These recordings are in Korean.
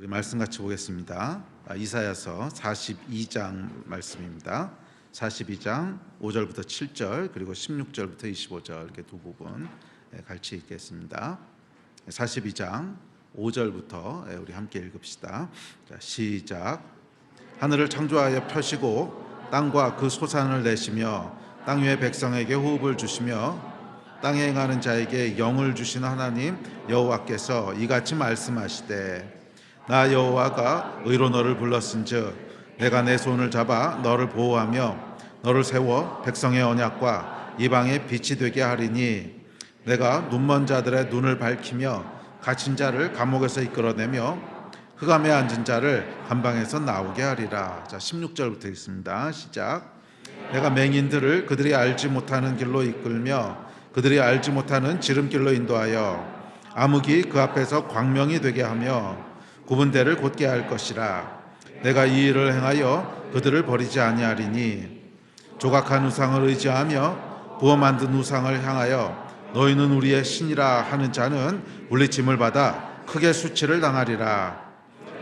우리 말씀 같이 보겠습니다. 이사야서 42장 말씀입니다. 42장 5절부터 7절 그리고 16절부터 25절 이렇게 두 부분 같이 읽겠습니다. 42장 5절부터 우리 함께 읽읍시다. 자, 시작. 하늘을 창조하여 펴시고 땅과 그 소산을 내시며 땅 위의 백성에게 호흡을 주시며 땅에 행하는 자에게 영을 주시는 하나님 여호와께서 이같이 말씀하시되 나 여호와가 의로 너를 불렀은즉 내가 내 손을 잡아 너를 보호하며 너를 세워 백성의 언약과 이방의 빛이 되게 하리니 내가 눈먼 자들의 눈을 밝히며 갇힌 자를 감옥에서 이끌어내며 흑암에 앉은 자를 감방에서 나오게 하리라. 자, 16절부터 읽습니다. 시작. 내가 맹인들을 그들이 알지 못하는 길로 이끌며 그들이 알지 못하는 지름길로 인도하여 암흑이 그 앞에서 광명이 되게 하며 구분대를 곧게 할 것이라. 내가 이 일을 행하여 그들을 버리지 아니하리니 조각한 우상을 의지하며 부어 만든 우상을 향하여 너희는 우리의 신이라 하는 자는 물리침을 받아 크게 수치를 당하리라.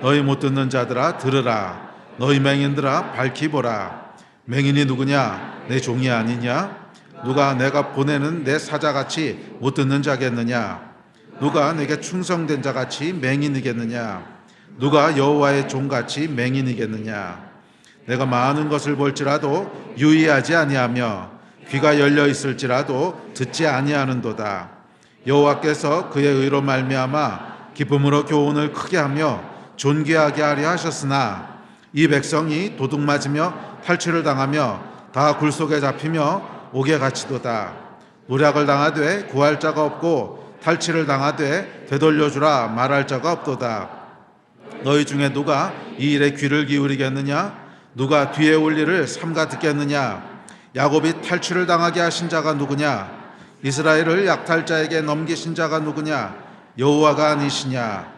너희 못 듣는 자들아 들으라. 너희 맹인들아 밝히 보라. 맹인이 누구냐? 내 종이 아니냐? 누가 내가 보내는 내 사자같이 못 듣는 자겠느냐? 누가 내게 충성된 자같이 맹인이겠느냐? 누가 여호와의 종같이 맹인이겠느냐? 내가 많은 것을 볼지라도 유의하지 아니하며 귀가 열려 있을지라도 듣지 아니하는도다. 여호와께서 그의 의로 말미암아 기쁨으로 교훈을 크게 하며 존귀하게 하려 하셨으나 이 백성이 도둑 맞으며 탈취를 당하며 다 굴속에 잡히며 옥에 갇히도다. 노략을 당하되 구할 자가 없고 탈취를 당하되 되돌려주라 말할 자가 없도다. 너희 중에 누가 이 일에 귀를 기울이겠느냐? 누가 뒤에 올 일을 삼가 듣겠느냐? 야곱이 탈취를 당하게 하신 자가 누구냐? 이스라엘을 약탈자에게 넘기신 자가 누구냐? 여호와가 아니시냐?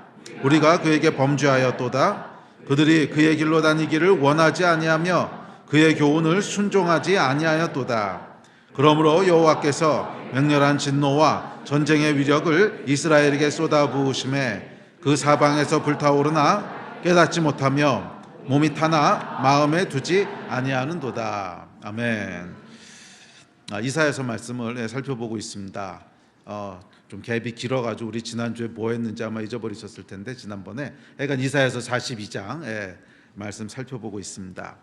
우리가 그에게 범죄하였도다. 그들이 그의 길로 다니기를 원하지 아니하며 그의 교훈을 순종하지 아니하였도다. 그러므로 여호와께서 맹렬한 진노와 전쟁의 위력을 이스라엘에게 쏟아부으심에 그 사방에서 불타오르나 깨닫지 못하며 몸이 타나 마음에 두지 아니하는도다. 아멘. 이사야서 말씀을 살펴보고 있습니다. 좀 갭이 길어가지고 우리 지난주에 뭐 했는지 아마 잊어버리셨을 텐데 지난번에 그러니까 이사야서 42장 말씀 살펴보고 있습니다.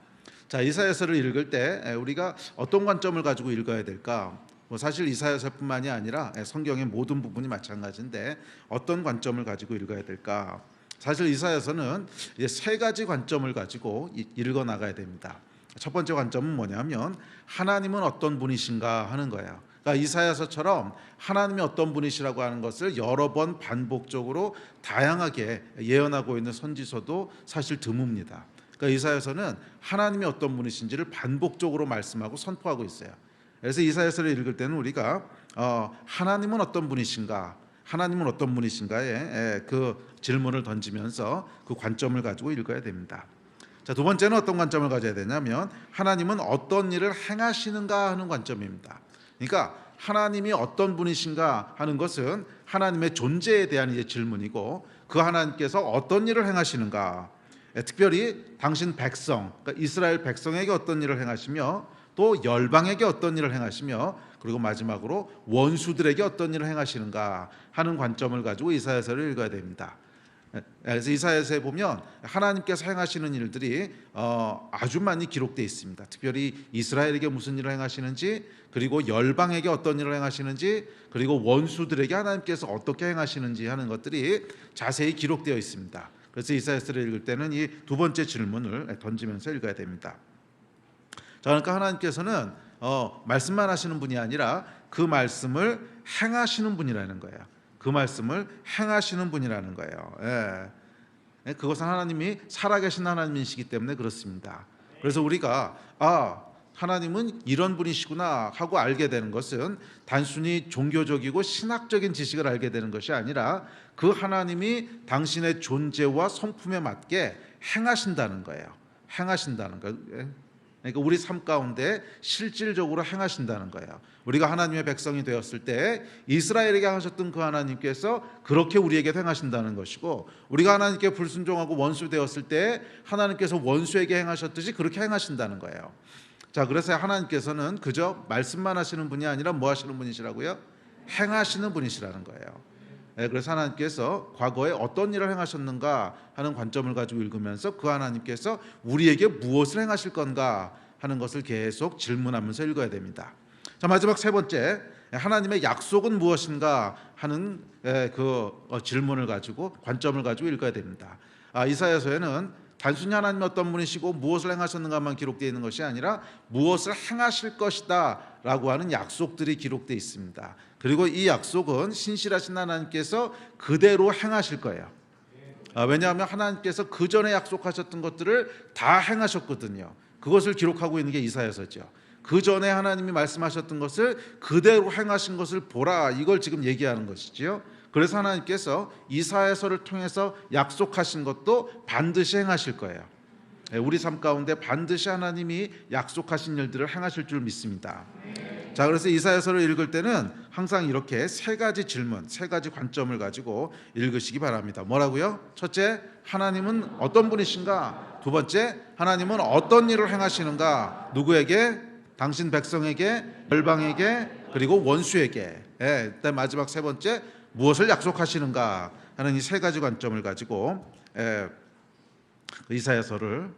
자, 이사야서를 읽을 때 우리가 어떤 관점을 가지고 읽어야 될까? 사실 이사야서뿐만이 아니라 성경의 모든 부분이 마찬가지인데 어떤 관점을 가지고 읽어야 될까? 사실 이사야서는 세 가지 관점을 가지고 읽어 나가야 됩니다. 첫 번째 관점은 뭐냐면 하나님은 어떤 분이신가 하는 거예요. 그러니까 이사야서처럼 하나님이 어떤 분이시라고 하는 것을 여러 번 반복적으로 다양하게 예언하고 있는 선지서도 사실 드뭅니다. 그러니까 이사야서는 하나님이 어떤 분이신지를 반복적으로 말씀하고 선포하고 있어요. 그래서 이사야서를 읽을 때는 우리가 하나님은 어떤 분이신가, 하나님은 어떤 분이신가에 그 질문을 던지면서 그 관점을 가지고 읽어야 됩니다. 자, 두 번째는 어떤 관점을 가져야 되냐면 하나님은 어떤 일을 행하시는가 하는 관점입니다. 그러니까 하나님이 어떤 분이신가 하는 것은 하나님의 존재에 대한 이제 질문이고 그 하나님께서 어떤 일을 행하시는가, 특별히 당신 백성, 그러니까 이스라엘 백성에게 어떤 일을 행하시며 또 열방에게 어떤 일을 행하시며 그리고 마지막으로 원수들에게 어떤 일을 행하시는가 하는 관점을 가지고 이사야서를 읽어야 됩니다. 그래서 이사야서에 보면 하나님께서 행하시는 일들이 아주 많이 기록되어 있습니다. 특별히 이스라엘에게 무슨 일을 행하시는지, 그리고 열방에게 어떤 일을 행하시는지, 그리고 원수들에게 하나님께서 어떻게 행하시는지 하는 것들이 자세히 기록되어 있습니다. 그래서 이사야서를 읽을 때는 이 두 번째 질문을 던지면서 읽어야 됩니다. 자, 그러니까 하나님께서는 말씀만 하시는 분이 아니라 그 말씀을 행하시는 분이라는 거예요. 그 말씀을 행하시는 분이라는 거예요. 그것은 하나님이 살아계신 하나님이시기 때문에 그렇습니다. 그래서 우리가 하나님은 이런 분이시구나 하고 알게 되는 것은 단순히 종교적이고 신학적인 지식을 알게 되는 것이 아니라 그 하나님이 당신의 존재와 성품에 맞게 행하신다는 거예요. 행하신다는 거예요. 그러니까 우리 삶 가운데 실질적으로 행하신다는 거예요. 우리가 하나님의 백성이 되었을 때 이스라엘에게 하셨던 그 하나님께서 그렇게 우리에게 행하신다는 것이고, 우리가 하나님께 불순종하고 원수 되었을 때 하나님께서 원수에게 행하셨듯이 그렇게 행하신다는 거예요. 자, 그래서 하나님께서는 그저 말씀만 하시는 분이 아니라 뭐 하시는 분이시라고요? 행하시는 분이시라는 거예요. 그래서 하나님께서 과거에 어떤 일을 행하셨는가 하는 관점을 가지고 읽으면서 그 하나님께서 우리에게 무엇을 행하실 건가 하는 것을 계속 질문하면서 읽어야 됩니다. 자, 마지막 세 번째, 하나님의 약속은 무엇인가 하는 질문을 가지고 관점을 가지고 읽어야 됩니다. 이사야서에는 단순히 하나님이 어떤 분이시고 무엇을 행하셨는가만 기록되어 있는 것이 아니라 무엇을 행하실 것이다 라고 하는 약속들이 기록되어 있습니다. 그리고 이 약속은 신실하신 하나님께서 그대로 행하실 거예요. 왜냐하면 하나님께서 그 전에 약속하셨던 것들을 다 행하셨거든요. 그것을 기록하고 있는 게 이사야서죠. 그 전에 하나님이 말씀하셨던 것을 그대로 행하신 것을 보라, 이걸 지금 얘기하는 것이지요. 그래서 하나님께서 이사야서를 통해서 약속하신 것도 반드시 행하실 거예요. 우리 삶 가운데 반드시 하나님이 약속하신 일들을 행하실 줄 믿습니다. 자, 그래서 이사야서를 읽을 때는 항상 이렇게 세 가지 질문, 세 가지 관점을 가지고 읽으시기 바랍니다. 뭐라고요? 첫째, 하나님은 어떤 분이신가? 두 번째, 하나님은 어떤 일을 행하시는가? 누구에게? 당신 백성에게, 열방에게, 그리고 원수에게. 일단 마지막 세 번째, 무엇을 약속하시는가 하는 이 세 가지 관점을 가지고 이사야서를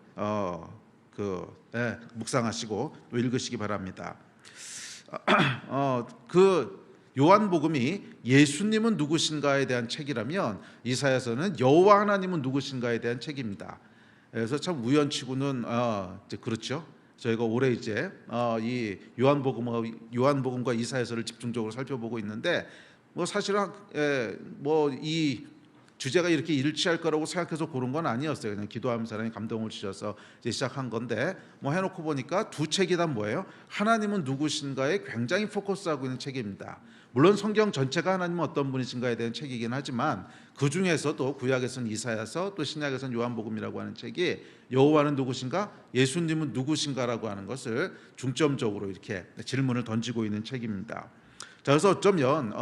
묵상하시고 또 읽으시기 바랍니다. 그 요한복음이 예수님은 누구신가에 대한 책이라면 이사야서는 여호와 하나님은 누구신가에 대한 책입니다. 그래서 참 우연치고는 그렇죠. 저희가 올해 이제 이 요한복음과 이사야서를 집중적으로 살펴보고 있는데, 뭐 사실은 이 주제가 이렇게 일치할 거라고 생각해서 고른 건 아니었어요. 그냥 기도하면서 하나님 감동을 주셔서 이제 시작한 건데, 뭐 해놓고 보니까 두 책이 다 뭐예요? 하나님은 누구신가에 굉장히 포커스하고 있는 책입니다. 물론 성경 전체가 하나님은 어떤 분이신가에 대한 책이긴 하지만 그 중에서도 구약에서는 이사야서, 또 신약에서는 요한복음이라고 하는 책이 여호와는 누구신가, 예수님은 누구신가라고 하는 것을 중점적으로 이렇게 질문을 던지고 있는 책입니다. 자, 그래서 어쩌면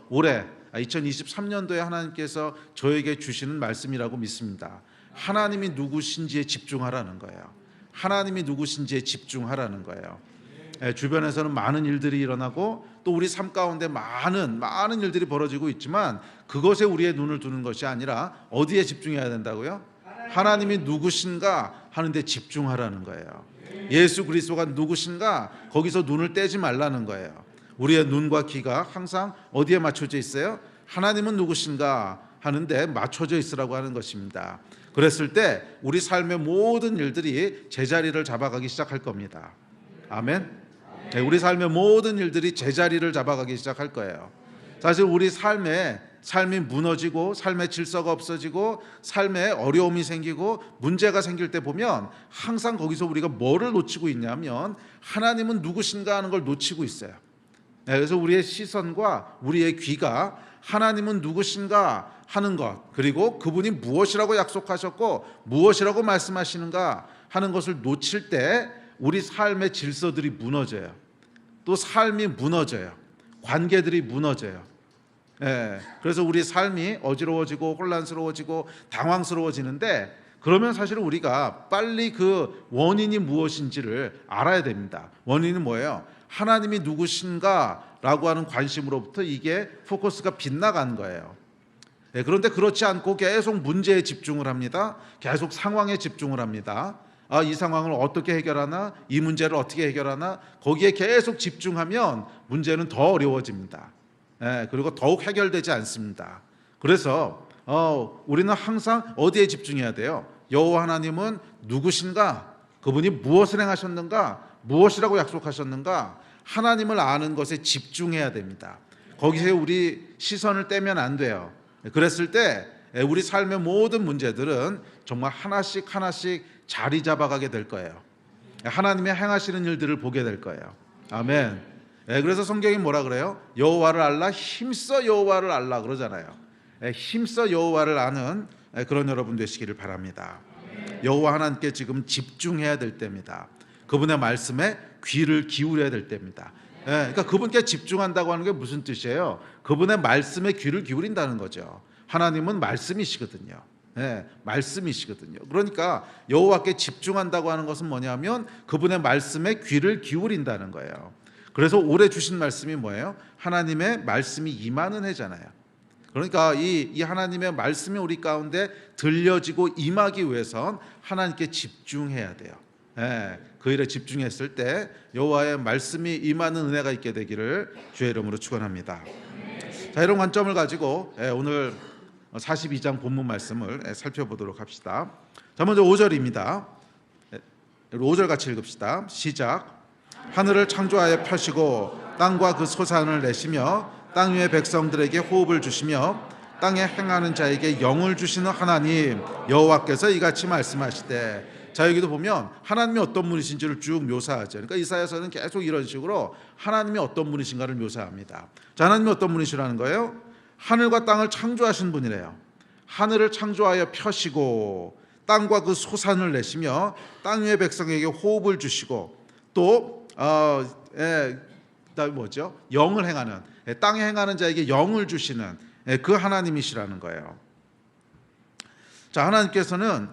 올해 2023년도에 하나님께서 저에게 주시는 말씀이라고 믿습니다. 하나님이 누구신지에 집중하라는 거예요. 하나님이 누구신지에 집중하라는 거예요. 주변에서는 많은 일들이 일어나고 또 우리 삶 가운데 많은 일들이 벌어지고 있지만 그것에 우리의 눈을 두는 것이 아니라 어디에 집중해야 된다고요? 하나님이 누구신가 하는 데 집중하라는 거예요. 예수 그리스도가 누구신가, 거기서 눈을 떼지 말라는 거예요. 우리의 눈과 귀가 항상 어디에 맞춰져 있어요? 하나님은 누구신가 하는데 맞춰져 있으라고 하는 것입니다. 그랬을 때 우리 삶의 모든 일들이 제자리를 잡아가기 시작할 겁니다. 아멘. 우리 삶의 모든 일들이 제자리를 잡아가기 시작할 거예요. 사실 우리 삶이 무너지고 삶의 질서가 없어지고 삶에 어려움이 생기고 문제가 생길 때 보면 항상 거기서 우리가 뭐를 놓치고 있냐면 하나님은 누구신가 하는 걸 놓치고 있어요. 그래서 우리의 시선과 우리의 귀가 하나님은 누구신가 하는 것, 그리고 그분이 무엇이라고 약속하셨고 무엇이라고 말씀하시는가 하는 것을 놓칠 때 우리 삶의 질서들이 무너져요. 또 삶이 무너져요. 관계들이 무너져요. 그래서 우리 삶이 어지러워지고 혼란스러워지고 당황스러워지는데, 그러면 사실 우리가 빨리 그 원인이 무엇인지를 알아야 됩니다. 원인은 뭐예요? 하나님이 누구신가라고 하는 관심으로부터 이게 포커스가 빗나간 거예요. 그런데 그렇지 않고 계속 문제에 집중을 합니다. 계속 상황에 집중을 합니다. 이 상황을 어떻게 해결하나, 이 문제를 어떻게 해결하나, 거기에 계속 집중하면 문제는 더 어려워집니다. 그리고 더욱 해결되지 않습니다. 그래서 우리는 항상 어디에 집중해야 돼요? 여호와 하나님은 누구신가? 그분이 무엇을 행하셨는가? 무엇이라고 약속하셨는가? 하나님을 아는 것에 집중해야 됩니다. 거기서 우리 시선을 떼면 안 돼요. 그랬을 때 우리 삶의 모든 문제들은 정말 하나씩 자리 잡아가게 될 거예요. 하나님의 행하시는 일들을 보게 될 거예요. 아멘. 그래서 성경이 뭐라 그래요? 여호와를 알라, 힘써 여호와를 알라 그러잖아요. 힘써 여호와를 아는 그런 여러분 되시기를 바랍니다. 여호와 하나님께 지금 집중해야 될 때입니다. 그분의 말씀에 귀를 기울여야 될 때입니다. 예, 그러니까 그분께 집중한다고 하는 게 무슨 뜻이에요? 그분의 말씀에 귀를 기울인다는 거죠. 하나님은 말씀이시거든요. 예, 말씀이시거든요. 그러니까 여호와께 집중한다고 하는 것은 뭐냐면 그분의 말씀에 귀를 기울인다는 거예요. 그래서 올해 주신 말씀이 뭐예요? 하나님의 말씀이 임하는 해잖아요. 그러니까 이 하나님의 말씀이 우리 가운데 들려지고 임하기 위해선 하나님께 집중해야 돼요. 예, 그 일에 집중했을 때 여호와의 말씀이 임하는 은혜가 있게 되기를 주의 이름으로 축원합니다. 자, 이런 관점을 가지고 오늘 42장 본문 말씀을 살펴보도록 합시다. 자, 먼저 5절입니다. 5절 같이 읽읍시다. 시작. 하늘을 창조하여 펴시고 땅과 그 소산을 내시며 땅 위의 백성들에게 호흡을 주시며 땅에 행하는 자에게 영을 주시는 하나님 여호와께서 이같이 말씀하시되. 자, 여기도 보면 하나님이 어떤 분이신지를 쭉 묘사하죠. 그러니까 이사야서는 계속 이런 식으로 하나님이 어떤 분이신가를 묘사합니다. 자, 하나님이 어떤 분이시라는 거예요? 하늘과 땅을 창조하신 분이래요. 하늘을 창조하여 펴시고 땅과 그 소산을 내시며 땅 위의 백성에게 호흡을 주시고 또 뭐죠? 영을 행하는, 땅에 행하는 자에게 영을 주시는 그 하나님이시라는 거예요. 자, 하나님께서는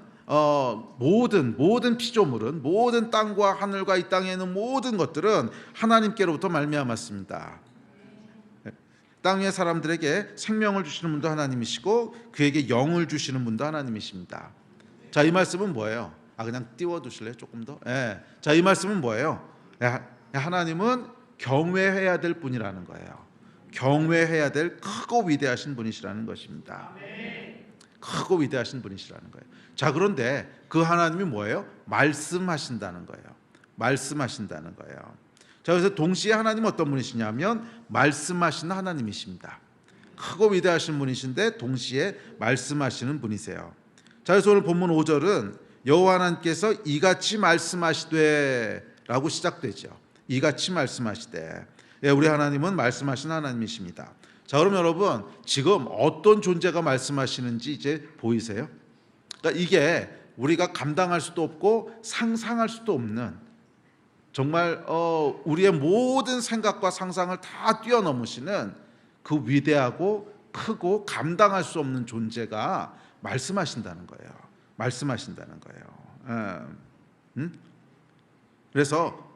모든 피조물은, 모든 땅과 하늘과 이 땅에 있는 모든 것들은 하나님께로부터 말미암았습니다. 땅 위의 사람들에게 생명을 주시는 분도 하나님이시고 그에게 영을 주시는 분도 하나님이십니다. 자, 이 말씀은 뭐예요? 그냥 띄워두실래요? 조금 더? 자, 이 말씀은 뭐예요? 하나님은 경외해야 될 분이라는 거예요. 경외해야 될 크고 위대하신 분이시라는 것입니다. 크고 위대하신 분이시라는 거예요. 자, 그런데 그 하나님이 뭐예요? 말씀하신다는 거예요. 말씀하신다는 거예요. 자, 그래서 동시에 하나님은 어떤 분이시냐면 말씀하시는 하나님이십니다. 크고 위대하신 분이신데 동시에 말씀하시는 분이세요. 자, 그래서 오늘 본문 5절은 여호와 하나님께서 이같이 말씀하시되 라고 시작되죠. 이같이 말씀하시되. 우리 하나님은 말씀하시는 하나님이십니다. 자, 그럼 여러분 지금 어떤 존재가 말씀하시는지 이제 보이세요? 그러니까 이게 우리가 감당할 수도 없고 상상할 수도 없는, 정말 우리의 모든 생각과 상상을 다 뛰어넘으시는 그 위대하고 크고 감당할 수 없는 존재가 말씀하신다는 거예요. 말씀하신다는 거예요. 그래서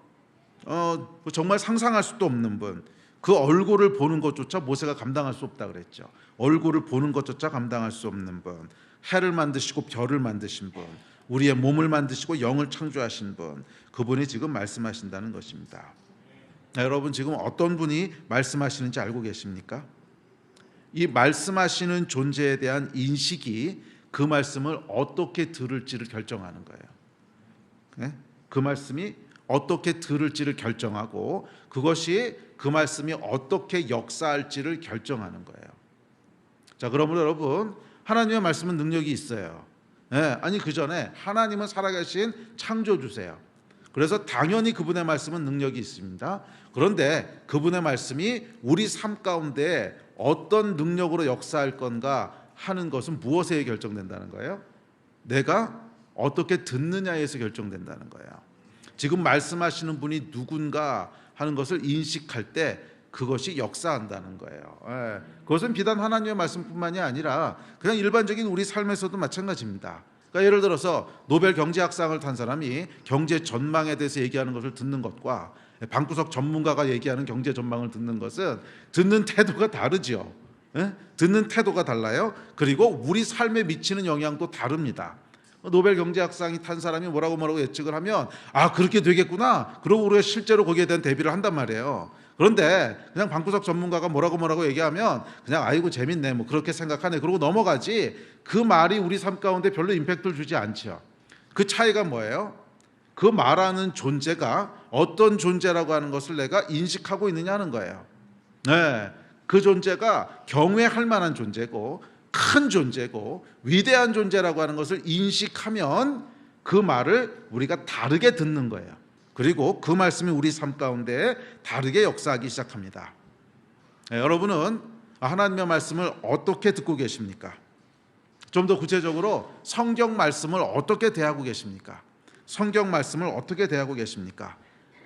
정말 상상할 수도 없는 분, 그 얼굴을 보는 것조차 모세가 감당할 수 없다 그랬죠. 얼굴을 보는 것조차 감당할 수 없는 분, 해를 만드시고 별을 만드신 분, 우리의 몸을 만드시고 영을 창조하신 분, 그분이 지금 말씀하신다는 것입니다. 여러분 지금 어떤 분이 말씀하시는지 알고 계십니까? 이 말씀하시는 존재에 대한 인식이 그 말씀을 어떻게 들을지를 결정하는 거예요. 그 말씀이 어떻게 들을지를 결정하고 그것이 그 말씀이 어떻게 역사할지를 결정하는 거예요. 자, 그러므로 여러분 하나님의 말씀은 능력이 있어요. 아니 그 전에 하나님은 살아계신 창조주세요. 그래서 당연히 그분의 말씀은 능력이 있습니다. 그런데 그분의 말씀이 우리 삶 가운데 어떤 능력으로 역사할 건가 하는 것은 무엇에 결정된다는 거예요? 내가 어떻게 듣느냐에서 결정된다는 거예요. 지금 말씀하시는 분이 누군가 하는 것을 인식할 때 그것이 역사한다는 거예요. 그것은 비단 하나님의 말씀뿐만이 아니라 그냥 일반적인 우리 삶에서도 마찬가지입니다. 그러니까 예를 들어서 노벨 경제학상을 탄 사람이 경제 전망에 대해서 얘기하는 것을 듣는 것과 방구석 전문가가 얘기하는 경제 전망을 듣는 것은 듣는 태도가 다르죠. 듣는 태도가 달라요. 그리고 우리 삶에 미치는 영향도 다릅니다. 노벨 경제학상이 탄 사람이 뭐라고 예측을 하면 그렇게 되겠구나. 그러고 우리가 실제로 거기에 대한 대비를 한단 말이에요. 그런데 그냥 방구석 전문가가 뭐라고 얘기하면 그냥 아이고 재밌네 뭐 그렇게 생각하네 그러고 넘어가지, 그 말이 우리 삶 가운데 별로 임팩트를 주지 않죠. 그 차이가 뭐예요? 그 말하는 존재가 어떤 존재라고 하는 것을 내가 인식하고 있느냐 하는 거예요. 그 존재가 경외할 만한 존재고 큰 존재고 위대한 존재라고 하는 것을 인식하면 그 말을 우리가 다르게 듣는 거예요. 그리고 그 말씀이 우리 삶 가운데 다르게 역사하기 시작합니다. 여러분은 하나님의 말씀을 어떻게 듣고 계십니까? 좀 더 구체적으로 성경 말씀을 어떻게 대하고 계십니까? 성경 말씀을 어떻게 대하고 계십니까?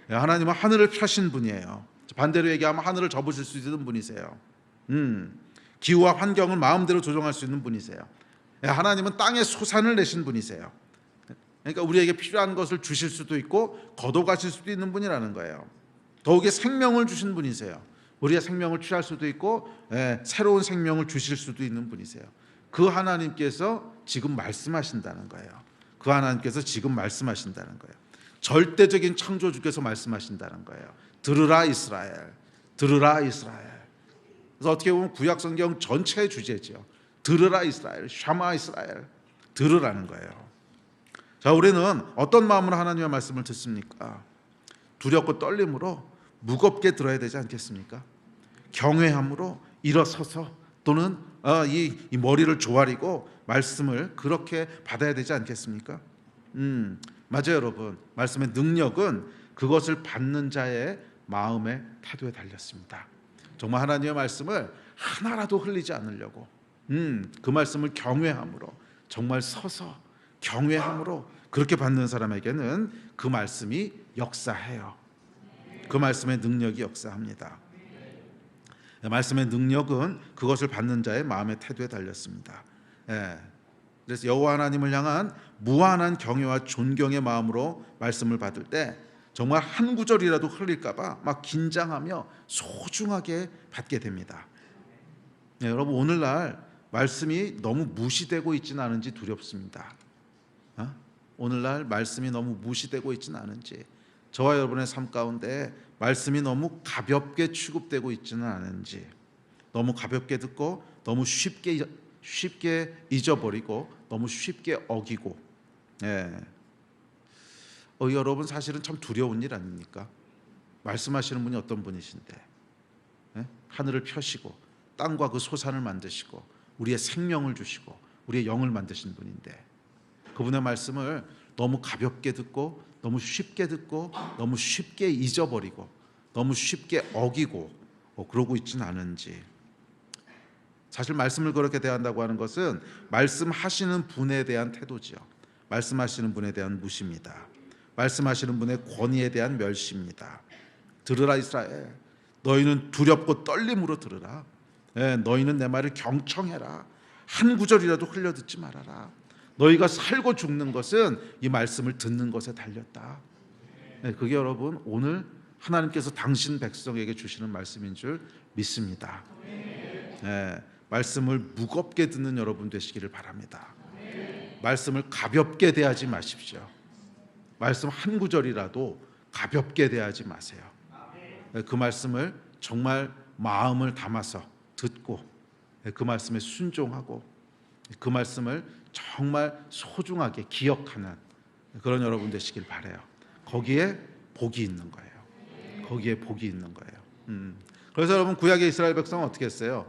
하나님은 하늘을 펴신 분이에요. 반대로 얘기하면 하늘을 접으실 수 있는 분이세요. 기후와 환경을 마음대로 조정할 수 있는 분이세요. 하나님은 땅에 소산을 내신 분이세요. 그러니까 우리에게 필요한 것을 주실 수도 있고 거둬가실 수도 있는 분이라는 거예요. 더욱이 생명을 주신 분이세요. 우리의 생명을 취할 수도 있고 새로운 생명을 주실 수도 있는 분이세요. 그 하나님께서 지금 말씀하신다는 거예요. 그 하나님께서 지금 말씀하신다는 거예요. 절대적인 창조주께서 말씀하신다는 거예요. 들으라 이스라엘, 들으라 이스라엘. 그래서 어떻게 보면 구약 성경 전체의 주제죠. 들으라 이스라엘, 샤마 이스라엘, 들으라는 거예요. 자, 우리는 어떤 마음으로 하나님의 말씀을 듣습니까? 두렵고 떨림으로 무겁게 들어야 되지 않겠습니까? 경외함으로 일어서서 또는 이 머리를 조아리고 말씀을 그렇게 받아야 되지 않겠습니까? 맞아요, 여러분. 말씀의 능력은 그것을 받는 자의 마음의 태도에 달렸습니다. 정말 하나님의 말씀을 하나라도 흘리지 않으려고 그 말씀을 경외함으로 정말 서서 경외함으로 그렇게 받는 사람에게는 그 말씀이 역사해요. 그 말씀의 능력이 역사합니다. 말씀의 능력은 그것을 받는 자의 마음의 태도에 달렸습니다. 그래서 여호와 하나님을 향한 무한한 경외와 존경의 마음으로 말씀을 받을 때 정말 한 구절이라도 흘릴까 봐 막 긴장하며 소중하게 받게 됩니다. 여러분, 오늘날 말씀이 너무 무시되고 있지는 않은지 두렵습니다. 오늘날 말씀이 너무 무시되고 있지는 않은지, 저와 여러분의 삶 가운데 말씀이 너무 가볍게 취급되고 있지는 않은지, 너무 가볍게 듣고 너무 쉽게 잊어버리고 너무 쉽게 어기고, 여러분 사실은 참 두려운 일 아닙니까? 말씀하시는 분이 어떤 분이신데, 하늘을 펴시고 땅과 그 소산을 만드시고 우리의 생명을 주시고 우리의 영을 만드신 분인데, 그분의 말씀을 너무 가볍게 듣고 너무 쉽게 듣고 너무 쉽게 잊어버리고 너무 쉽게 어기고 그러고 있지는 않은지. 사실 말씀을 그렇게 대한다고 하는 것은 말씀하시는 분에 대한 태도지요. 말씀하시는 분에 대한 무시입니다. 말씀하시는 분의 권위에 대한 멸시입니다. 들으라 이스라엘, 너희는 두렵고 떨림으로 들으라. 너희는 내 말을 경청해라. 한 구절이라도 흘려 듣지 말아라. 너희가 살고 죽는 것은 이 말씀을 듣는 것에 달렸다. 그게 여러분 오늘 하나님께서 당신 백성에게 주시는 말씀인 줄 믿습니다. 말씀을 무겁게 듣는 여러분 되시기를 바랍니다. 말씀을 가볍게 대하지 마십시오. 말씀 한 구절이라도 가볍게 대하지 마세요. 그 말씀을 정말 마음을 담아서 듣고 그 말씀에 순종하고 그 말씀을 정말 소중하게 기억하는 그런 여러분 되시길 바라요. 거기에 복이 있는 거예요. 거기에 복이 있는 거예요. 그래서 여러분, 구약의 이스라엘 백성은 어떻게 했어요?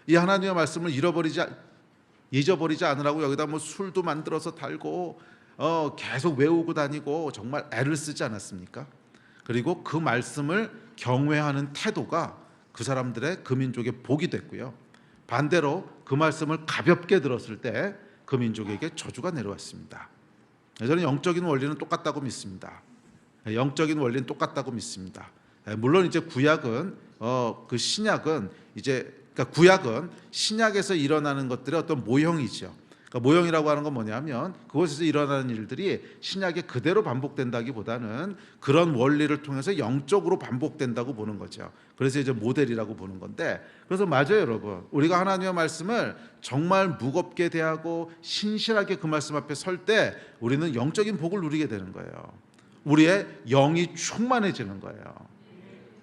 이 하나님의 말씀을 잊어버리지 않으라고 여기다 뭐 술도 만들어서 달고 계속 외우고 다니고 정말 애를 쓰지 않았습니까? 그리고 그 말씀을 경외하는 태도가 그 사람들의, 그 민족의 복이 됐고요. 반대로 그 말씀을 가볍게 들었을 때 그 민족에게 저주가 내려왔습니다. 저는 영적인 원리는 똑같다고 믿습니다. 영적인 원리는 똑같다고 믿습니다. 물론 이제 구약은 그 신약은 그러니까 구약은 신약에서 일어나는 것들의 어떤 모형이죠. 그러니까 모형이라고 하는 건 뭐냐면 그곳에서 일어나는 일들이 신약에 그대로 반복된다기보다는 그런 원리를 통해서 영적으로 반복된다고 보는 거죠. 그래서 이제 모델이라고 보는 건데, 그래서 맞아요, 여러분. 우리가 하나님의 말씀을 정말 무겁게 대하고 신실하게 그 말씀 앞에 설 때 우리는 영적인 복을 누리게 되는 거예요. 우리의 영이 충만해지는 거예요.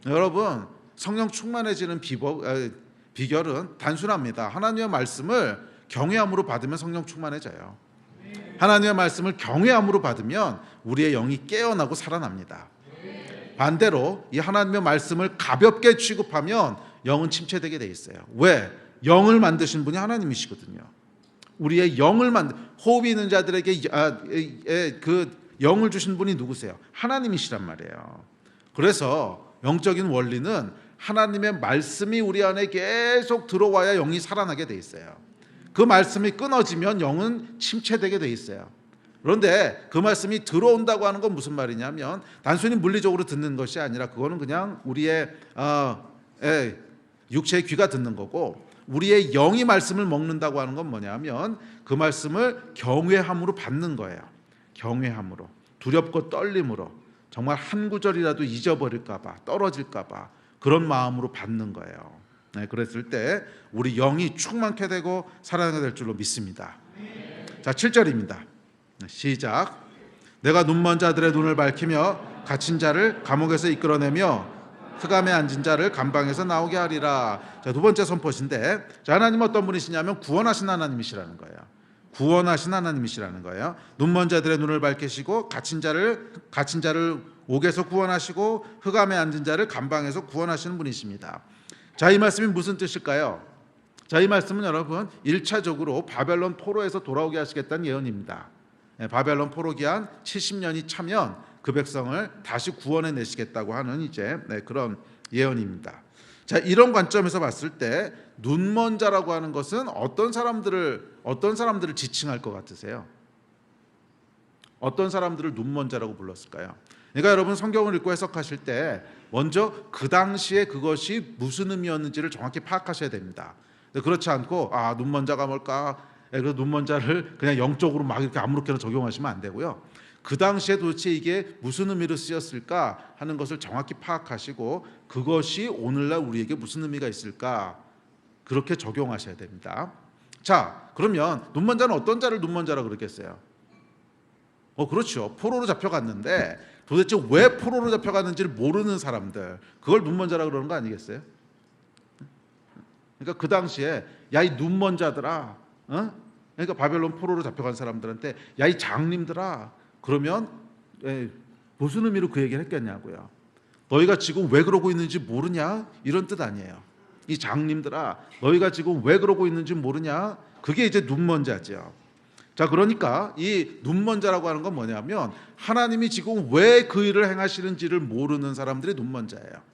여러분, 성령 충만해지는 비결은 단순합니다. 하나님의 말씀을 경외함으로 받으면 성령 충만해져요. 하나님의 말씀을 경외함으로 받으면 우리의 영이 깨어나고 살아납니다. 반대로 이 하나님의 말씀을 가볍게 취급하면 영은 침체되게 돼 있어요. 왜? 영을 만드신 분이 하나님이시거든요. 우리의 영을 호흡이 있는 자들에게 그 영을 주신 분이 누구세요? 하나님이시란 말이에요. 그래서 영적인 원리는 하나님의 말씀이 우리 안에 계속 들어와야 영이 살아나게 돼 있어요. 그 말씀이 끊어지면 영은 침체되게 돼 있어요. 그런데 그 말씀이 들어온다고 하는 건 무슨 말이냐면 단순히 물리적으로 듣는 것이 아니라 그거는 그냥 우리의 육체의 귀가 듣는 거고, 우리의 영이 말씀을 먹는다고 하는 건 뭐냐면 그 말씀을 경외함으로 받는 거예요. 경외함으로, 두렵고 떨림으로, 정말 한 구절이라도 잊어버릴까 봐, 떨어질까 봐 그런 마음으로 받는 거예요. 그랬을 때 우리 영이 충만케 되고 살아나게 될 줄로 믿습니다. 자, 7절입니다. 시작. 내가 눈먼 자들의 눈을 밝히며 갇힌 자를 감옥에서 이끌어내며 흑암에 앉은 자를 감방에서 나오게 하리라. 자, 두 번째 선포신데, 자, 하나님은 어떤 분이시냐면 구원하신 하나님이시라는 거예요. 구원하신 하나님이시라는 거예요. 눈먼 자들의 눈을 밝히시고 갇힌 자를 옥에서 구원하시고 흑암에 앉은 자를 감방에서 구원하시는 분이십니다. 자, 이 말씀이 무슨 뜻일까요? 자, 이 말씀은 여러분 1차적으로 바벨론 포로에서 돌아오게 하시겠다는 예언입니다. 바벨론 포로 기한 70년이 차면 그 백성을 다시 구원해 내시겠다고 하는 이제 그런 예언입니다. 자, 이런 관점에서 봤을 때 눈먼 자라고 하는 것은 어떤 사람들을 지칭할 것 같으세요? 어떤 사람들을 눈먼 자라고 불렀을까요? 그러니까 여러분 성경을 읽고 해석하실 때 먼저 그 당시에 그것이 무슨 의미였는지를 정확히 파악하셔야 됩니다. 그렇지 않고 눈먼 자가 뭘까? 그래서 눈먼 자를 그냥 영적으로 막 이렇게 아무렇게나 적용하시면 안 되고요. 그 당시에 도대체 이게 무슨 의미로 쓰였을까 하는 것을 정확히 파악하시고 그것이 오늘날 우리에게 무슨 의미가 있을까 그렇게 적용하셔야 됩니다. 자, 그러면 눈먼 자는 어떤 자를 눈먼 자라고 그러겠어요? 그렇죠. 포로로 잡혀갔는데 도대체 왜 포로로 잡혀갔는지를 모르는 사람들, 그걸 눈먼 자라고 그러는 거 아니겠어요? 그러니까 그 당시에 야, 이 눈먼 자들아, 그러니까 바벨론 포로로 잡혀간 사람들한테 야, 이 장님들아, 그러면 무슨 의미로 그 얘기를 했겠냐고요. 너희가 지금 왜 그러고 있는지 모르냐, 이런 뜻 아니에요. 이 장님들아, 너희가 지금 왜 그러고 있는지 모르냐, 그게 이제 눈먼 자죠. 자, 그러니까 이 눈먼 자라고 하는 건 뭐냐면 하나님이 지금 왜 그 일을 행하시는지를 모르는 사람들이 눈먼 자예요.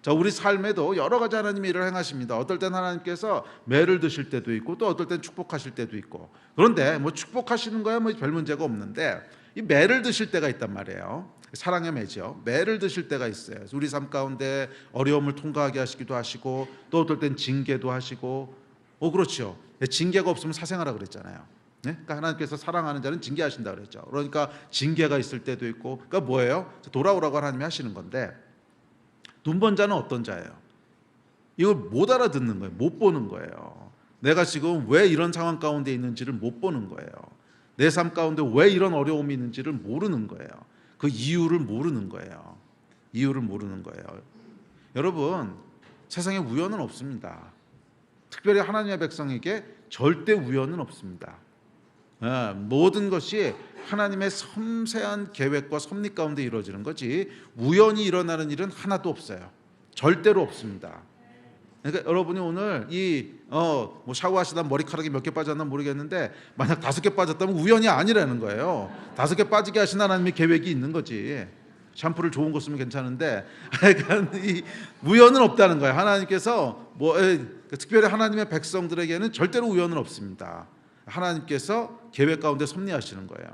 자, 우리 삶에도 여러 가지 하나님이 일을 행하십니다. 어떨 땐 하나님께서 매를 드실 때도 있고 또 어떨 땐 축복하실 때도 있고, 그런데 뭐 축복하시는 거야 뭐 별 문제가 없는데 이 매를 드실 때가 있단 말이에요. 사랑의 매죠. 매를 드실 때가 있어요. 우리 삶 가운데 어려움을 통과하게 하시기도 하시고 또 어떨 땐 징계도 하시고. 그렇죠. 징계가 없으면 사생하라 그랬잖아요. 그러니까 하나님께서 사랑하는 자는 징계하신다 그랬죠. 그러니까 징계가 있을 때도 있고, 그러니까 뭐예요? 돌아오라고 하나님이 하시는 건데, 눈먼 자는 어떤 자예요? 이걸 못 알아듣는 거예요. 못 보는 거예요. 내가 지금 왜 이런 상황 가운데 있는지를 못 보는 거예요. 내 삶 가운데 왜 이런 어려움이 있는지를 모르는 거예요. 그 이유를 모르는 거예요. 이유를 모르는 거예요. 여러분, 세상에 우연은 없습니다. 특별히 하나님의 백성에게 절대 우연은 없습니다. 모든 것이 하나님의 섬세한 계획과 섭리 가운데 이루어지는 거지 우연히 일어나는 일은 하나도 없어요. 절대로 없습니다. 그러니까 여러분이 오늘 뭐 샤워하시다 머리카락이 몇 개 빠졌나 모르겠는데 만약 5개 빠졌다면 우연이 아니라는 거예요. 5개 빠지게 하신 하나님의 계획이 있는 거지. 샴푸를 좋은 거 쓰면 괜찮은데 그러니까 이 우연은 없다는 거예요. 하나님께서 특별히 하나님의 백성들에게는 절대로 우연은 없습니다. 하나님께서 계획 가운데 섭리하시는 거예요.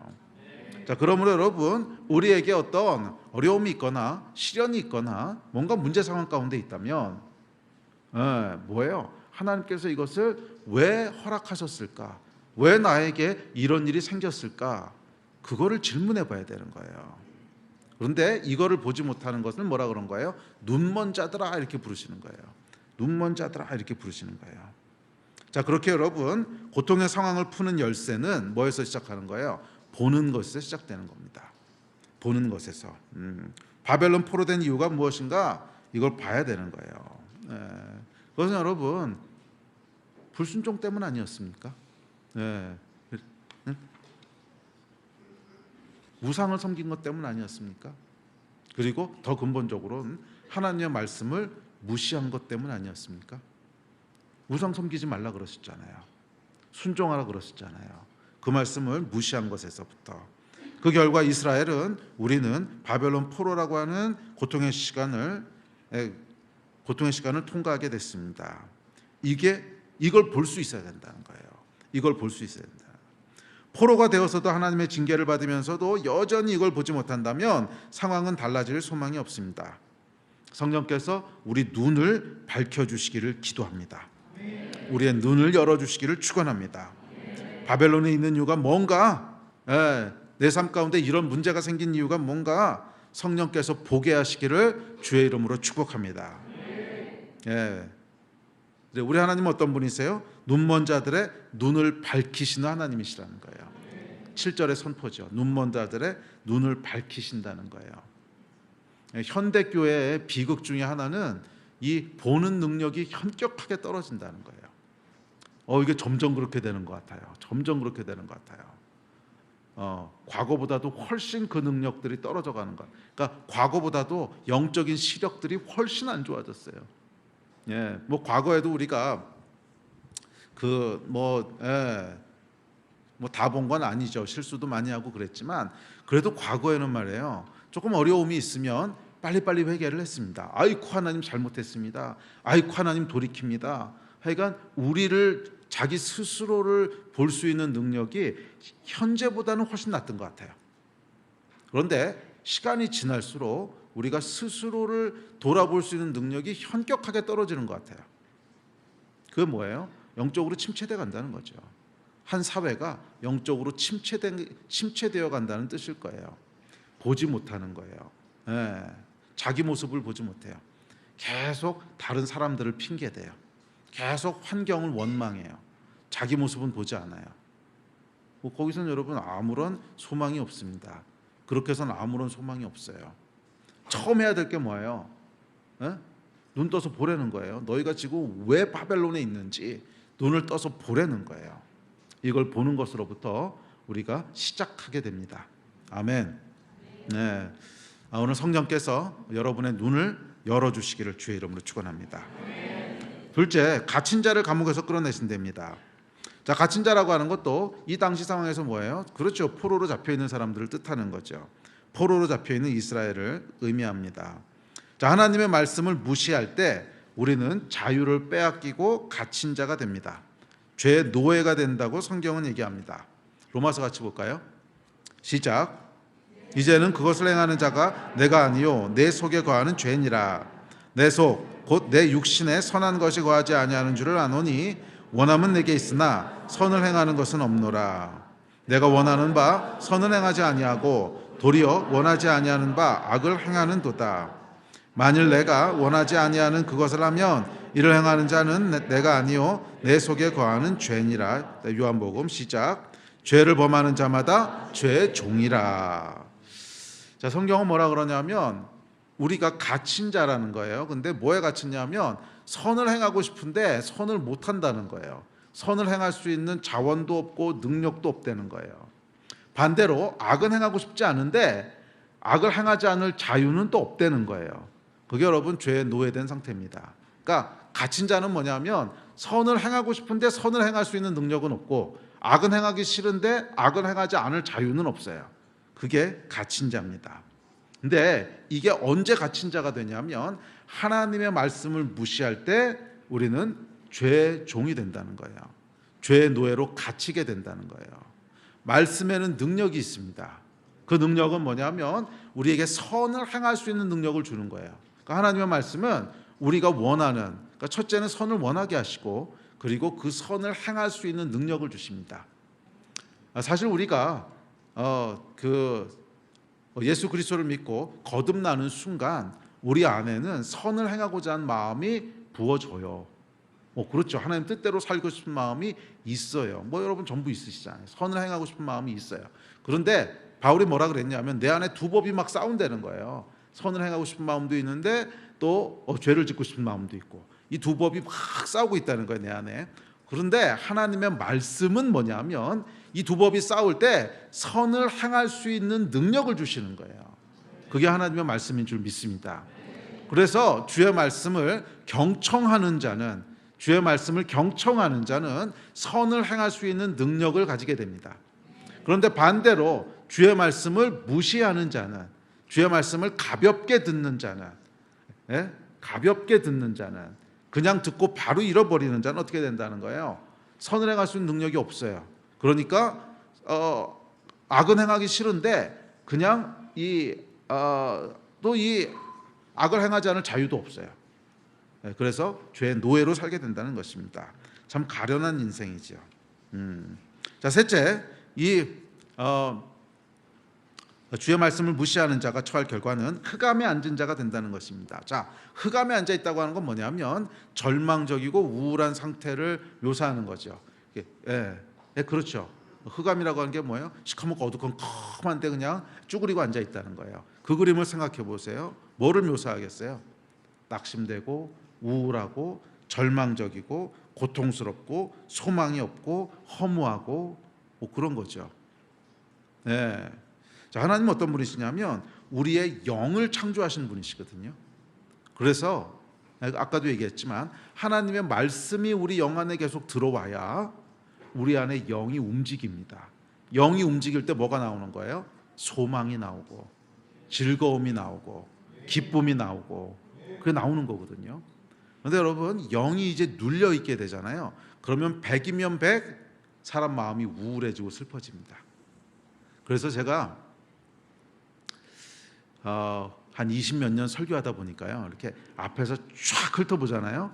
자, 그러므로 여러분, 우리에게 어떤 어려움이 있거나 시련이 있거나 뭔가 문제 상황 가운데 있다면 뭐예요? 하나님께서 이것을 왜 허락하셨을까? 왜 나에게 이런 일이 생겼을까? 그거를 질문해 봐야 되는 거예요. 그런데 이거를 보지 못하는 것은 뭐라 그런 거예요? 눈먼 자들아 이렇게 부르시는 거예요. 눈먼 자들아 이렇게 부르시는 거예요. 자, 그렇게 여러분, 고통의 상황을 푸는 열쇠는 뭐에서 시작하는 거예요? 보는 것에서 시작되는 겁니다. 보는 것에서. 바벨론 포로된 이유가 무엇인가? 이걸 봐야 되는 거예요. 그것은 여러분 불순종 때문 아니었습니까? 우상을 섬긴 것 때문 아니었습니까? 그리고 더 근본적으로는 하나님의 말씀을 무시한 것 때문 아니었습니까? 우상 섬기지 말라 그러셨잖아요. 순종하라 그러셨잖아요. 그 말씀을 무시한 것에서부터 그 결과 우리는 바벨론 포로라고 하는 고통의 시간을 통과하게 됐습니다. 이걸 볼 수 있어야 된다는 거예요. 이걸 볼 수 있어야 된다. 포로가 되어서도 하나님의 징계를 받으면서도 여전히 이걸 보지 못한다면 상황은 달라질 소망이 없습니다. 성령께서 우리 눈을 밝혀주시기를 기도합니다. 우리의 눈을 열어주시기를 축원합니다. 바벨론에 있는 이유가 뭔가, 내 삶 가운데 이런 문제가 생긴 이유가 뭔가 성령께서 보게 하시기를 주의 이름으로 축복합니다. 우리 하나님은 어떤 분이세요? 눈먼 자들의 눈을 밝히시는 하나님이시라는 거예요. 7절의 선포죠. 눈먼 자들의 눈을 밝히신다는 거예요. 현대교회의 비극 중에 하나는 이 보는 능력이 현격하게 떨어진다는 거예요. 이게 점점 그렇게 되는 것 같아요. 점점 그렇게 되는 것 같아요. 과거보다도 훨씬 그 능력들이 떨어져 가는 것. 그러니까 과거보다도 영적인 시력들이 훨씬 안 좋아졌어요. 뭐 과거에도 우리가 다 본 건 아니죠. 실수도 많이 하고 그랬지만 그래도 과거에는 말이에요. 조금 어려움이 있으면 빨리빨리 회개를 했습니다. 아이쿠 하나님 잘못했습니다. 아이쿠 하나님 돌이킵니다. 하여간 우리를 자기 스스로를 볼 수 있는 능력이 현재보다는 훨씬 낫던 것 같아요. 그런데 시간이 지날수록 우리가 스스로를 돌아볼 수 있는 능력이 현격하게 떨어지는 것 같아요. 그게 뭐예요? 영적으로 침체되어 간다는 거죠. 한 사회가 영적으로 침체되어 간다는 뜻일 거예요. 보지 못하는 거예요. 자기 모습을 보지 못해요. 계속 다른 사람들을 핑계대요. 계속 환경을 원망해요. 자기 모습은 보지 않아요. 거기서는 여러분 아무런 소망이 없습니다. 그렇게 해서는 아무런 소망이 없어요. 처음 해야 될 게 뭐예요? 눈 떠서 보라는 거예요. 너희가 지금 왜 바벨론에 있는지 눈을 떠서 보라는 거예요. 이걸 보는 것으로부터 우리가 시작하게 됩니다. 아멘. 오늘 성령께서 여러분의 눈을 열어주시기를 주의 이름으로 축원합니다. 둘째, 갇힌 자를 감옥에서 끌어내신답니다. 자, 갇힌 자라고 하는 것도 이 당시 상황에서 뭐예요? 그렇죠. 포로로 잡혀 있는 사람들을 뜻하는 거죠. 포로로 잡혀 있는 이스라엘을 의미합니다. 자, 하나님의 말씀을 무시할 때 우리는 자유를 빼앗기고 갇힌 자가 됩니다. 죄의 노예가 된다고 성경은 얘기합니다. 로마서 같이 볼까요? 시작. 이제는 그것을 행하는 자가 내가 아니요 내 속에 거하는 죄니라. 내 속 곧 내 육신에 선한 것이 거하지 아니하는 줄을 아노니 원함은 내게 있으나 선을 행하는 것은 없노라. 내가 원하는 바 선을 행하지 아니하고 도리어 원하지 아니하는 바 악을 행하는도다. 만일 내가 원하지 아니하는 그것을 하면 이를 행하는 자는 내가 아니요 내 속에 거하는 죄니라. 요한복음 시작. 죄를 범하는 자마다 죄의 종이라. 자, 성경은 뭐라 그러냐면 우리가 갇힌 자라는 거예요. 근데 뭐에 갇혔냐면 선을 행하고 싶은데 선을 못 한다는 거예요. 선을 행할 수 있는 자원도 없고 능력도 없다는 거예요. 반대로 악은 행하고 싶지 않은데 악을 행하지 않을 자유는 또 없다는 거예요. 그게 여러분 죄의 노예된 상태입니다. 그러니까 갇힌 자는 뭐냐면 선을 행하고 싶은데 선을 행할 수 있는 능력은 없고 악은 행하기 싫은데 악을 행하지 않을 자유는 없어요. 그게 갇힌 자입니다. 근데 이게 언제 갇힌 자가 되냐면 하나님의 말씀을 무시할 때 우리는 죄의 종이 된다는 거예요. 죄의 노예로 갇히게 된다는 거예요. 말씀에는 능력이 있습니다. 그 능력은 뭐냐면 우리에게 선을 행할 수 있는 능력을 주는 거예요. 그러니까 하나님의 말씀은 우리가 원하는, 그러니까 첫째는 선을 원하게 하시고 그리고 그 선을 행할 수 있는 능력을 주십니다. 사실 우리가 예수 그리스도를 믿고 거듭나는 순간 우리 안에는 선을 행하고자 하는 마음이 부어져요. 그렇죠. 하나님 뜻대로 살고 싶은 마음이 있어요. 여러분 전부 있으시잖아요. 선을 행하고 싶은 마음이 있어요. 그런데 바울이 뭐라 그랬냐면 내 안에 두 법이 막 싸운다는 거예요. 선을 행하고 싶은 마음도 있는데 또 죄를 짓고 싶은 마음도 있고 이 두 법이 막 싸우고 있다는 거예요, 내 안에. 그런데 하나님의 말씀은 뭐냐면 이 두 법이 싸울 때 선을 행할 수 있는 능력을 주시는 거예요. 그게 하나님의 말씀인 줄 믿습니다. 그래서 주의 말씀을 경청하는 자는 선을 행할 수 있는 능력을 가지게 됩니다. 그런데 반대로 주의 말씀을 무시하는 자는, 주의 말씀을 가볍게 듣는 자는, 그냥 듣고 바로 잃어버리는 자는 어떻게 된다는 거예요? 선을 행할 수 있는 능력이 없어요. 그러니까 악은 행하기 싫은데 그냥 또 이 악을 행하지 않을 자유도 없어요. 그래서 죄의 노예로 살게 된다는 것입니다. 참 가련한 인생이죠. 자, 셋째, 주의 말씀을 무시하는 자가 처할 결과는 흑암에 앉은 자가 된다는 것입니다. 자, 흑암에 앉아 있다고 하는 건 뭐냐면 절망적이고 우울한 상태를 묘사하는 거죠. 그렇죠. 흑암이라고 하는 게 뭐예요? 시커멓고 어두컴컴한데 그냥 쭈그리고 앉아 있다는 거예요. 그 그림을 생각해 보세요. 뭐를 묘사하겠어요? 낙심되고 우울하고 절망적이고 고통스럽고 소망이 없고 허무하고 뭐 그런 거죠. 자, 하나님은 어떤 분이시냐면 우리의 영을 창조하신 분이시거든요. 그래서 아까도 얘기했지만 하나님의 말씀이 우리 영 안에 계속 들어와야 우리 안에 영이 움직입니다. 영이 움직일 때 뭐가 나오는 거예요? 소망이 나오고 즐거움이 나오고 기쁨이 나오고 그게 나오는 거거든요. 그런데 여러분, 영이 이제 눌려 있게 되잖아요. 그러면 100이면 100 사람 마음이 우울해지고 슬퍼집니다. 그래서 제가 한 20몇 년 설교하다 보니까요, 이렇게 앞에서 쫙 훑어보잖아요.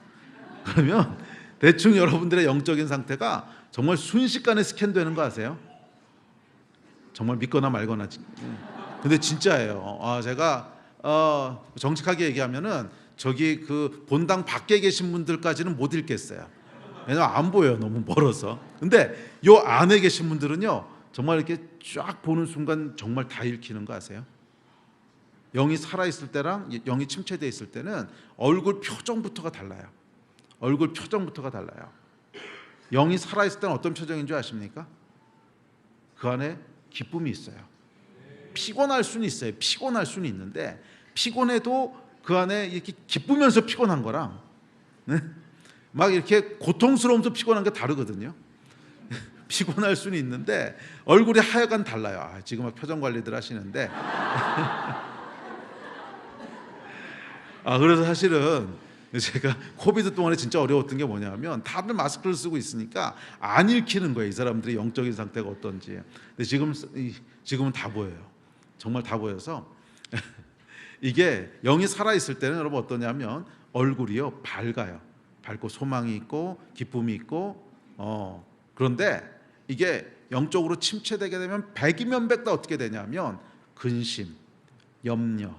그러면 대충 여러분들의 영적인 상태가 정말 순식간에 스캔되는 거 아세요? 정말 믿거나 말거나. 근데 진짜예요. 제가 정직하게 얘기하면은 저기 그 본당 밖에 계신 분들까지는 못 읽겠어요. 왜냐면 안 보여요, 너무 멀어서. 근데 요 안에 계신 분들은요, 정말 이렇게 쫙 보는 순간 정말 다 읽히는 거 아세요? 영이 살아있을 때랑 영이 침체되어 있을 때는 얼굴 표정부터가 달라요. 얼굴 표정부터가 달라요. 영이 살아있을 때는 어떤 표정인 줄 아십니까? 그 안에 기쁨이 있어요. 피곤할 수는 있어요. 피곤할 수는 있는데 피곤해도 그 안에 이렇게 기쁘면서 피곤한 거랑 막 이렇게 고통스러우면서 피곤한 게 다르거든요. 피곤할 수는 있는데 얼굴이 하여간 달라요. 지금 막 표정 관리들 하시는데 그래서 사실은 제가 코비드 동안에 진짜 어려웠던 게 뭐냐면 다들 마스크를 쓰고 있으니까 안 읽히는 거예요. 이 사람들의 영적인 상태가 어떤지. 근데 지금은 다 보여요. 정말 다 보여서 이게 영이 살아있을 때는 여러분 어떠냐면 얼굴이요 밝아요. 밝고 소망이 있고 기쁨이 있고 그런데 이게 영적으로 침체되게 되면 100이면 100 다 어떻게 되냐면 근심, 염려,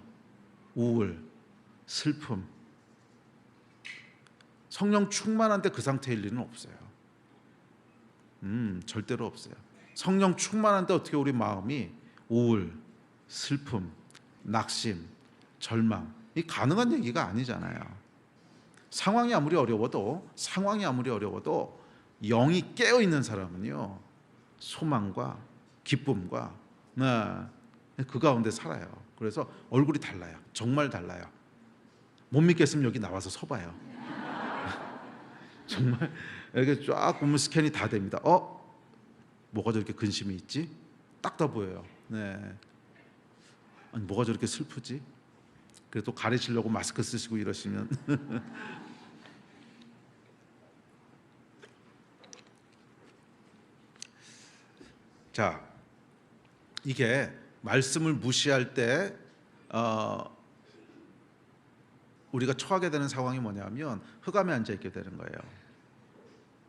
우울, 슬픔. 성령 충만한데 그 상태일 리는 없어요. 절대로 없어요. 성령 충만한데 어떻게 우리 마음이 우울, 슬픔, 낙심, 절망, 이 가능한 얘기가 아니잖아요. 상황이 아무리 어려워도 영이 깨어 있는 사람은요 소망과 기쁨과 그 가운데 살아요. 그래서 얼굴이 달라요. 정말 달라요. 못 믿겠으면 여기 나와서 서봐요. 정말 이렇게 쫙 보면 스캔이 다 됩니다. 뭐가 저렇게 근심이 있지? 딱 다 보여요. 아니 뭐가 저렇게 슬프지? 그래도 가리시려고 마스크 쓰시고 이러시면 자, 이게 말씀을 무시할 때 우리가 처하게 되는 상황이 뭐냐면 흑암에 앉아 있게 되는 거예요.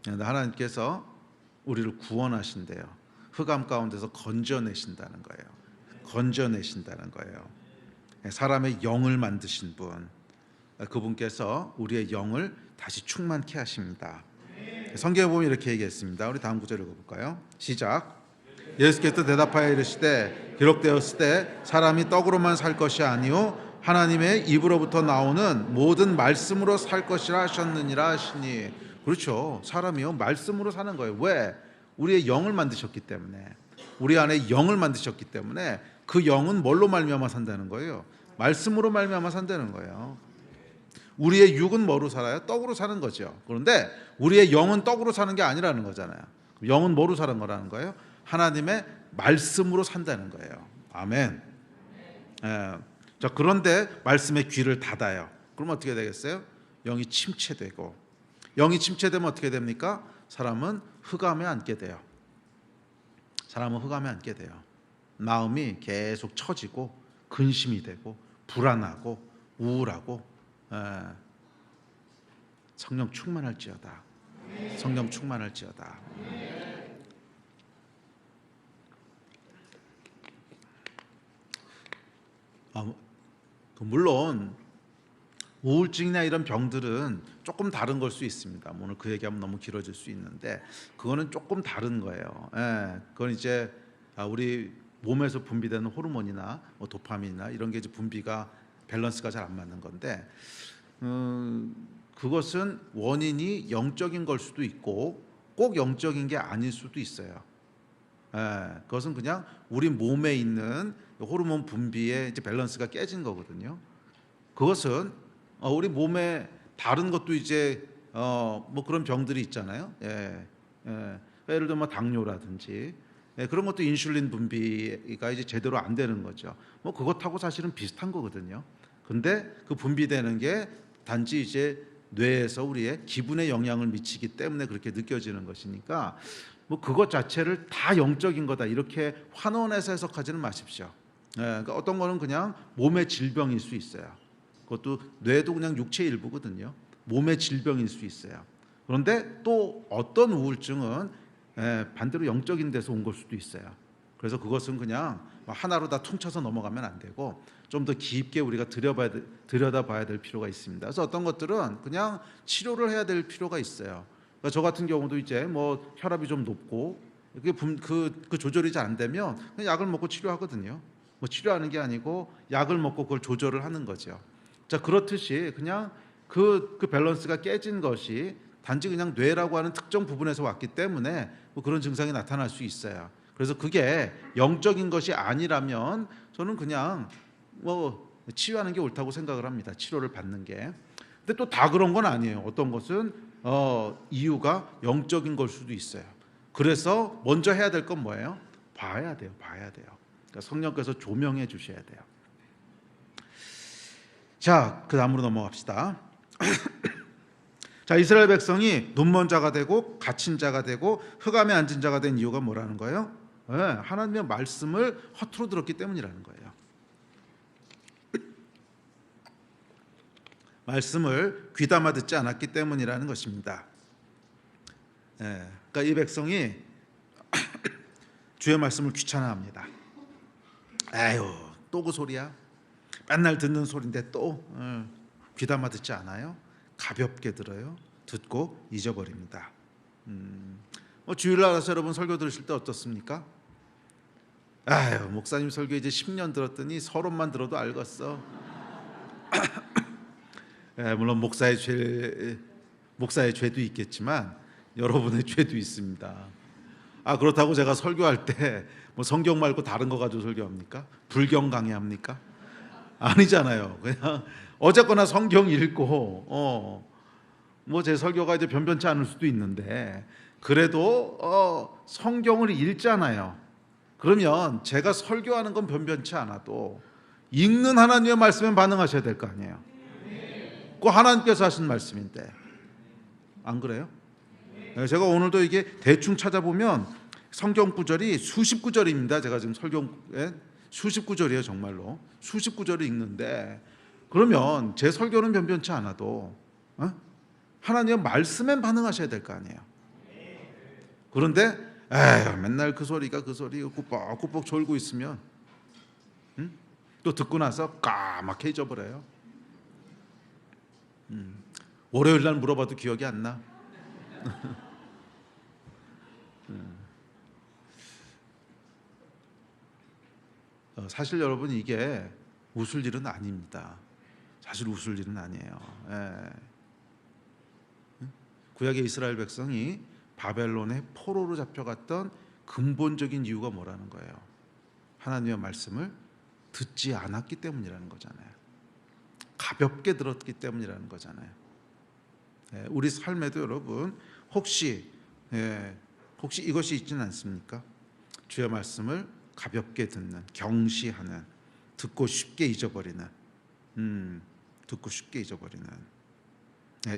그런데 하나님께서 우리를 구원하신대요. 흑암 가운데서 건져내신다는 거예요. 건져내신다는 거예요. 사람의 영을 만드신 분, 그분께서 우리의 영을 다시 충만케 하십니다. 성경에 보면 이렇게 얘기했습니다. 우리 다음 구절 읽어볼까요? 시작. 예수께서 대답하여 이르시되 기록되었을 때 사람이 떡으로만 살 것이 아니요 하나님의 입으로부터 나오는 모든 말씀으로 살 것이라 하셨느니라 하시니. 그렇죠. 사람이요 말씀으로 사는 거예요. 왜? 우리의 영을 만드셨기 때문에. 우리 안에 영을 만드셨기 때문에 그 영은 뭘로 말미암아 산다는 거예요? 말씀으로 말미암아 산다는 거예요. 우리의 육은 뭐로 살아요? 떡으로 사는 거죠. 그런데 우리의 영은 떡으로 사는 게 아니라는 거잖아요. 영은 뭐로 사는 거라는 거예요? 하나님의 말씀으로 산다는 거예요. 아멘. 자, 그런데 말씀의 귀를 닫아요. 그러면 어떻게 되겠어요? 영이 침체되고, 영이 침체되면 어떻게 됩니까? 사람은 흑암에 앉게 돼요. 사람은 흑암에 앉게 돼요. 마음이 계속 처지고 근심이 되고 불안하고 우울하고. 성령 충만할지어다. 성령 충만할지어다. 물론 우울증이나 이런 병들은 조금 다른 걸 수 있습니다. 오늘 그 얘기하면 너무 길어질 수 있는데 그거는 조금 다른 거예요. 그건 이제 우리 몸에서 분비되는 호르몬이나 도파민이나 이런 게 이제 분비가 밸런스가 잘 안 맞는 건데, 그것은 원인이 영적인 걸 수도 있고 꼭 영적인 게 아닐 수도 있어요. 그것은 그냥 우리 몸에 있는 호르몬 분비의 이제 밸런스가 깨진 거거든요. 그것은 우리 몸에 다른 것도 이제 뭐 그런 병들이 있잖아요. 예를 들면 당뇨라든지 그런 것도 인슐린 분비가 이제 제대로 안 되는 거죠. 뭐 그것하고 사실은 비슷한 거거든요. 근데 그 분비되는 게 단지 이제 뇌에서 우리의 기분에 영향을 미치기 때문에 그렇게 느껴지는 것이니까 뭐 그것 자체를 다 영적인 거다 이렇게 환원해서 해석하지는 마십시오. 그러니까 어떤 거는 그냥 몸의 질병일 수 있어요. 그것도 뇌도 그냥 육체의 일부거든요. 몸의 질병일 수 있어요. 그런데 또 어떤 우울증은 반대로 영적인 데서 온 걸 수도 있어요. 그래서 그것은 그냥 하나로 다 퉁쳐서 넘어가면 안 되고 좀 더 깊게 우리가 들여다봐야 될 필요가 있습니다. 그래서 어떤 것들은 그냥 치료를 해야 될 필요가 있어요. 그러니까 저 같은 경우도 이제 뭐 혈압이 좀 높고 그 조절이 잘 안 되면 그냥 약을 먹고 치료하거든요. 뭐 치료하는 게 아니고 약을 먹고 그걸 조절을 하는 거죠. 자, 그렇듯이 그냥 그 밸런스가 깨진 것이 단지 그냥 뇌라고 하는 특정 부분에서 왔기 때문에 뭐 그런 증상이 나타날 수 있어요. 그래서 그게 영적인 것이 아니라면 저는 그냥 뭐 치유하는 게 옳다고 생각을 합니다. 치료를 받는 게. 근데 또 다 그런 건 아니에요. 어떤 것은 이유가 영적인 걸 수도 있어요. 그래서 먼저 해야 될 건 뭐예요? 봐야 돼요. 그러니까 성령께서 조명해 주셔야 돼요. 자, 그 다음으로 넘어갑시다. 자, 이스라엘 백성이 눈먼 자가 되고 갇힌 자가 되고 흑암에 앉은 자가 된 이유가 뭐라는 거예요? 하나님의 말씀을 허투루 들었기 때문이라는 거예요. 말씀을 귀담아 듣지 않았기 때문이라는 것입니다. 그러니까 이 백성이 주의 말씀을 귀찮아합니다. 에휴, 또 그 소리야? 맨날 듣는 소리인데 또 귀담아 듣지 않아요? 가볍게 들어요. 듣고 잊어버립니다. 주일날 와서 여러분 설교 들으실 때 어떻습니까? 아유, 목사님 설교 이제 10년 들었더니 서론만 들어도 알겠어. 물론 목사의 죄도 있겠지만 여러분의 죄도 있습니다. 그렇다고 제가 설교할 때 뭐 성경 말고 다른 거 가지고 설교합니까? 불경 강의합니까? 아니잖아요. 그냥 어쨌거나 성경 읽고 뭐 제 설교가 이제 변변치 않을 수도 있는데 그래도 성경을 읽잖아요. 그러면 제가 설교하는 건 변변치 않아도 읽는 하나님의 말씀에 반응하셔야 될 거 아니에요. 그 하나님께서 하신 말씀인데 안 그래요? 제가 오늘도 이게 대충 찾아보면 성경 구절이 수십 구절입니다. 제가 지금 설교에 수십 구절이에요. 정말로 수십 구절을 읽는데 그러면 제 설교는 변변치 않아도 하나님의 말씀에 반응하셔야 될 거 아니에요. 그런데 맨날 그 소리가 꾸벅꾸벅 졸고 있으면 또 듣고 나서 까맣게 잊어버려요. 월요일 날 물어봐도 기억이 안 나. 사실 여러분 이게 웃을 일은 아닙니다. 사실 웃을 일은 아니에요. 구약의 이스라엘 백성이 바벨론의 포로로 잡혀갔던 근본적인 이유가 뭐라는 거예요? 하나님의 말씀을 듣지 않았기 때문이라는 거잖아요. 가볍게 들었기 때문이라는 거잖아요. 우리 삶에도 여러분 혹시 이것이 있지는 않습니까? 주의 말씀을 가볍게 듣는, 경시하는, 듣고 쉽게 잊어버리는,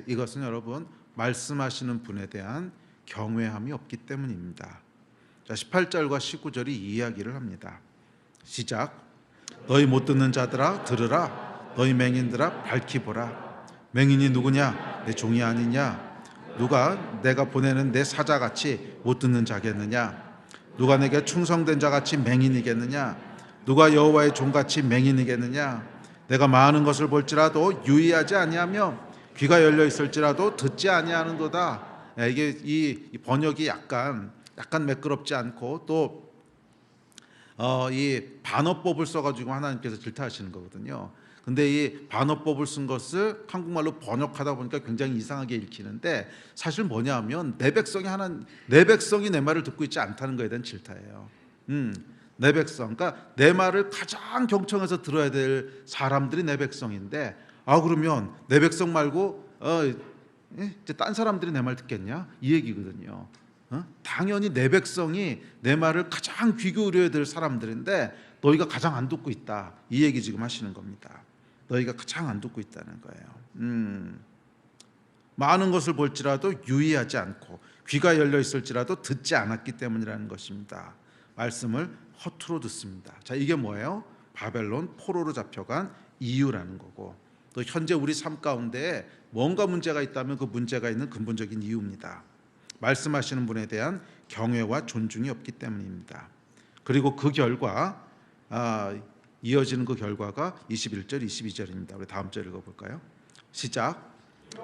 이것은 여러분 말씀하시는 분에 대한 경외함이 없기 때문입니다. 자, 18절과 19절이 이 이야기를 합니다. 시작. 너희 못 듣는 자들아 들으라. 너희 맹인들아 밝히 보라. 맹인이 누구냐? 내 종이 아니냐? 누가 내가 보내는 내 사자같이 못 듣는 자겠느냐? 누가 내게 충성된 자같이 맹인이겠느냐? 누가 여호와의 종같이 맹인이겠느냐? 내가 많은 것을 볼지라도 유의하지 아니하며 귀가 열려 있을지라도 듣지 아니하는도다. 이게 이 번역이 약간 매끄럽지 않고 또 이 반어법을 써가지고 하나님께서 질타하시는 거거든요. 근데 이 반어법을 쓴 것을 한국말로 번역하다 보니까 굉장히 이상하게 읽히는데 사실 뭐냐면 내 백성이 내 말을 듣고 있지 않다는 것에 대한 질타예요. 내 백성, 그러니까 내 말을 가장 경청해서 들어야 될 사람들이 내 백성인데, 그러면 내 백성 말고 이제 딴 사람들이 내 말 듣겠냐? 이 얘기거든요. 당연히 내 백성이 내 말을 가장 귀 기울여야 될 사람들인데 너희가 가장 안 듣고 있다. 이 얘기 지금 하시는 겁니다. 너희가 가장 안 듣고 있다는 거예요. 많은 것을 볼지라도 유의하지 않고 귀가 열려 있을지라도 듣지 않았기 때문이라는 것입니다. 말씀을 허투루 듣습니다. 자, 이게 뭐예요? 바벨론 포로로 잡혀간 이유라는 거고, 또 현재 우리 삶 가운데 뭔가 문제가 있다면 그 문제가 있는 근본적인 이유입니다. 말씀하시는 분에 대한 경외와 존중이 없기 때문입니다. 그리고 그 결과 이어지는 그 결과가 21절, 22절입니다. 우리 다음 절 읽어볼까요? 시작.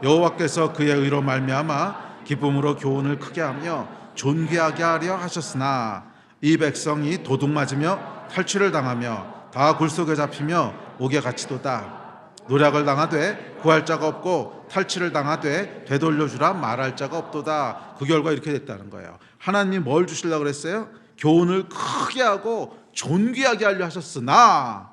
여호와께서 그의 의로 말미암아 기쁨으로 교훈을 크게 하며 존귀하게 하려 하셨으나 이 백성이 도둑 맞으며 탈취를 당하며 다 굴속에 잡히며 옥에 갇히도다. 노략을 당하되 구할 자가 없고 탈취를 당하되 되돌려주라 말할 자가 없도다. 그 결과 이렇게 됐다는 거예요. 하나님이 뭘 주시려고 그랬어요? 교훈을 크게 하고 존귀하게 하려 하셨으나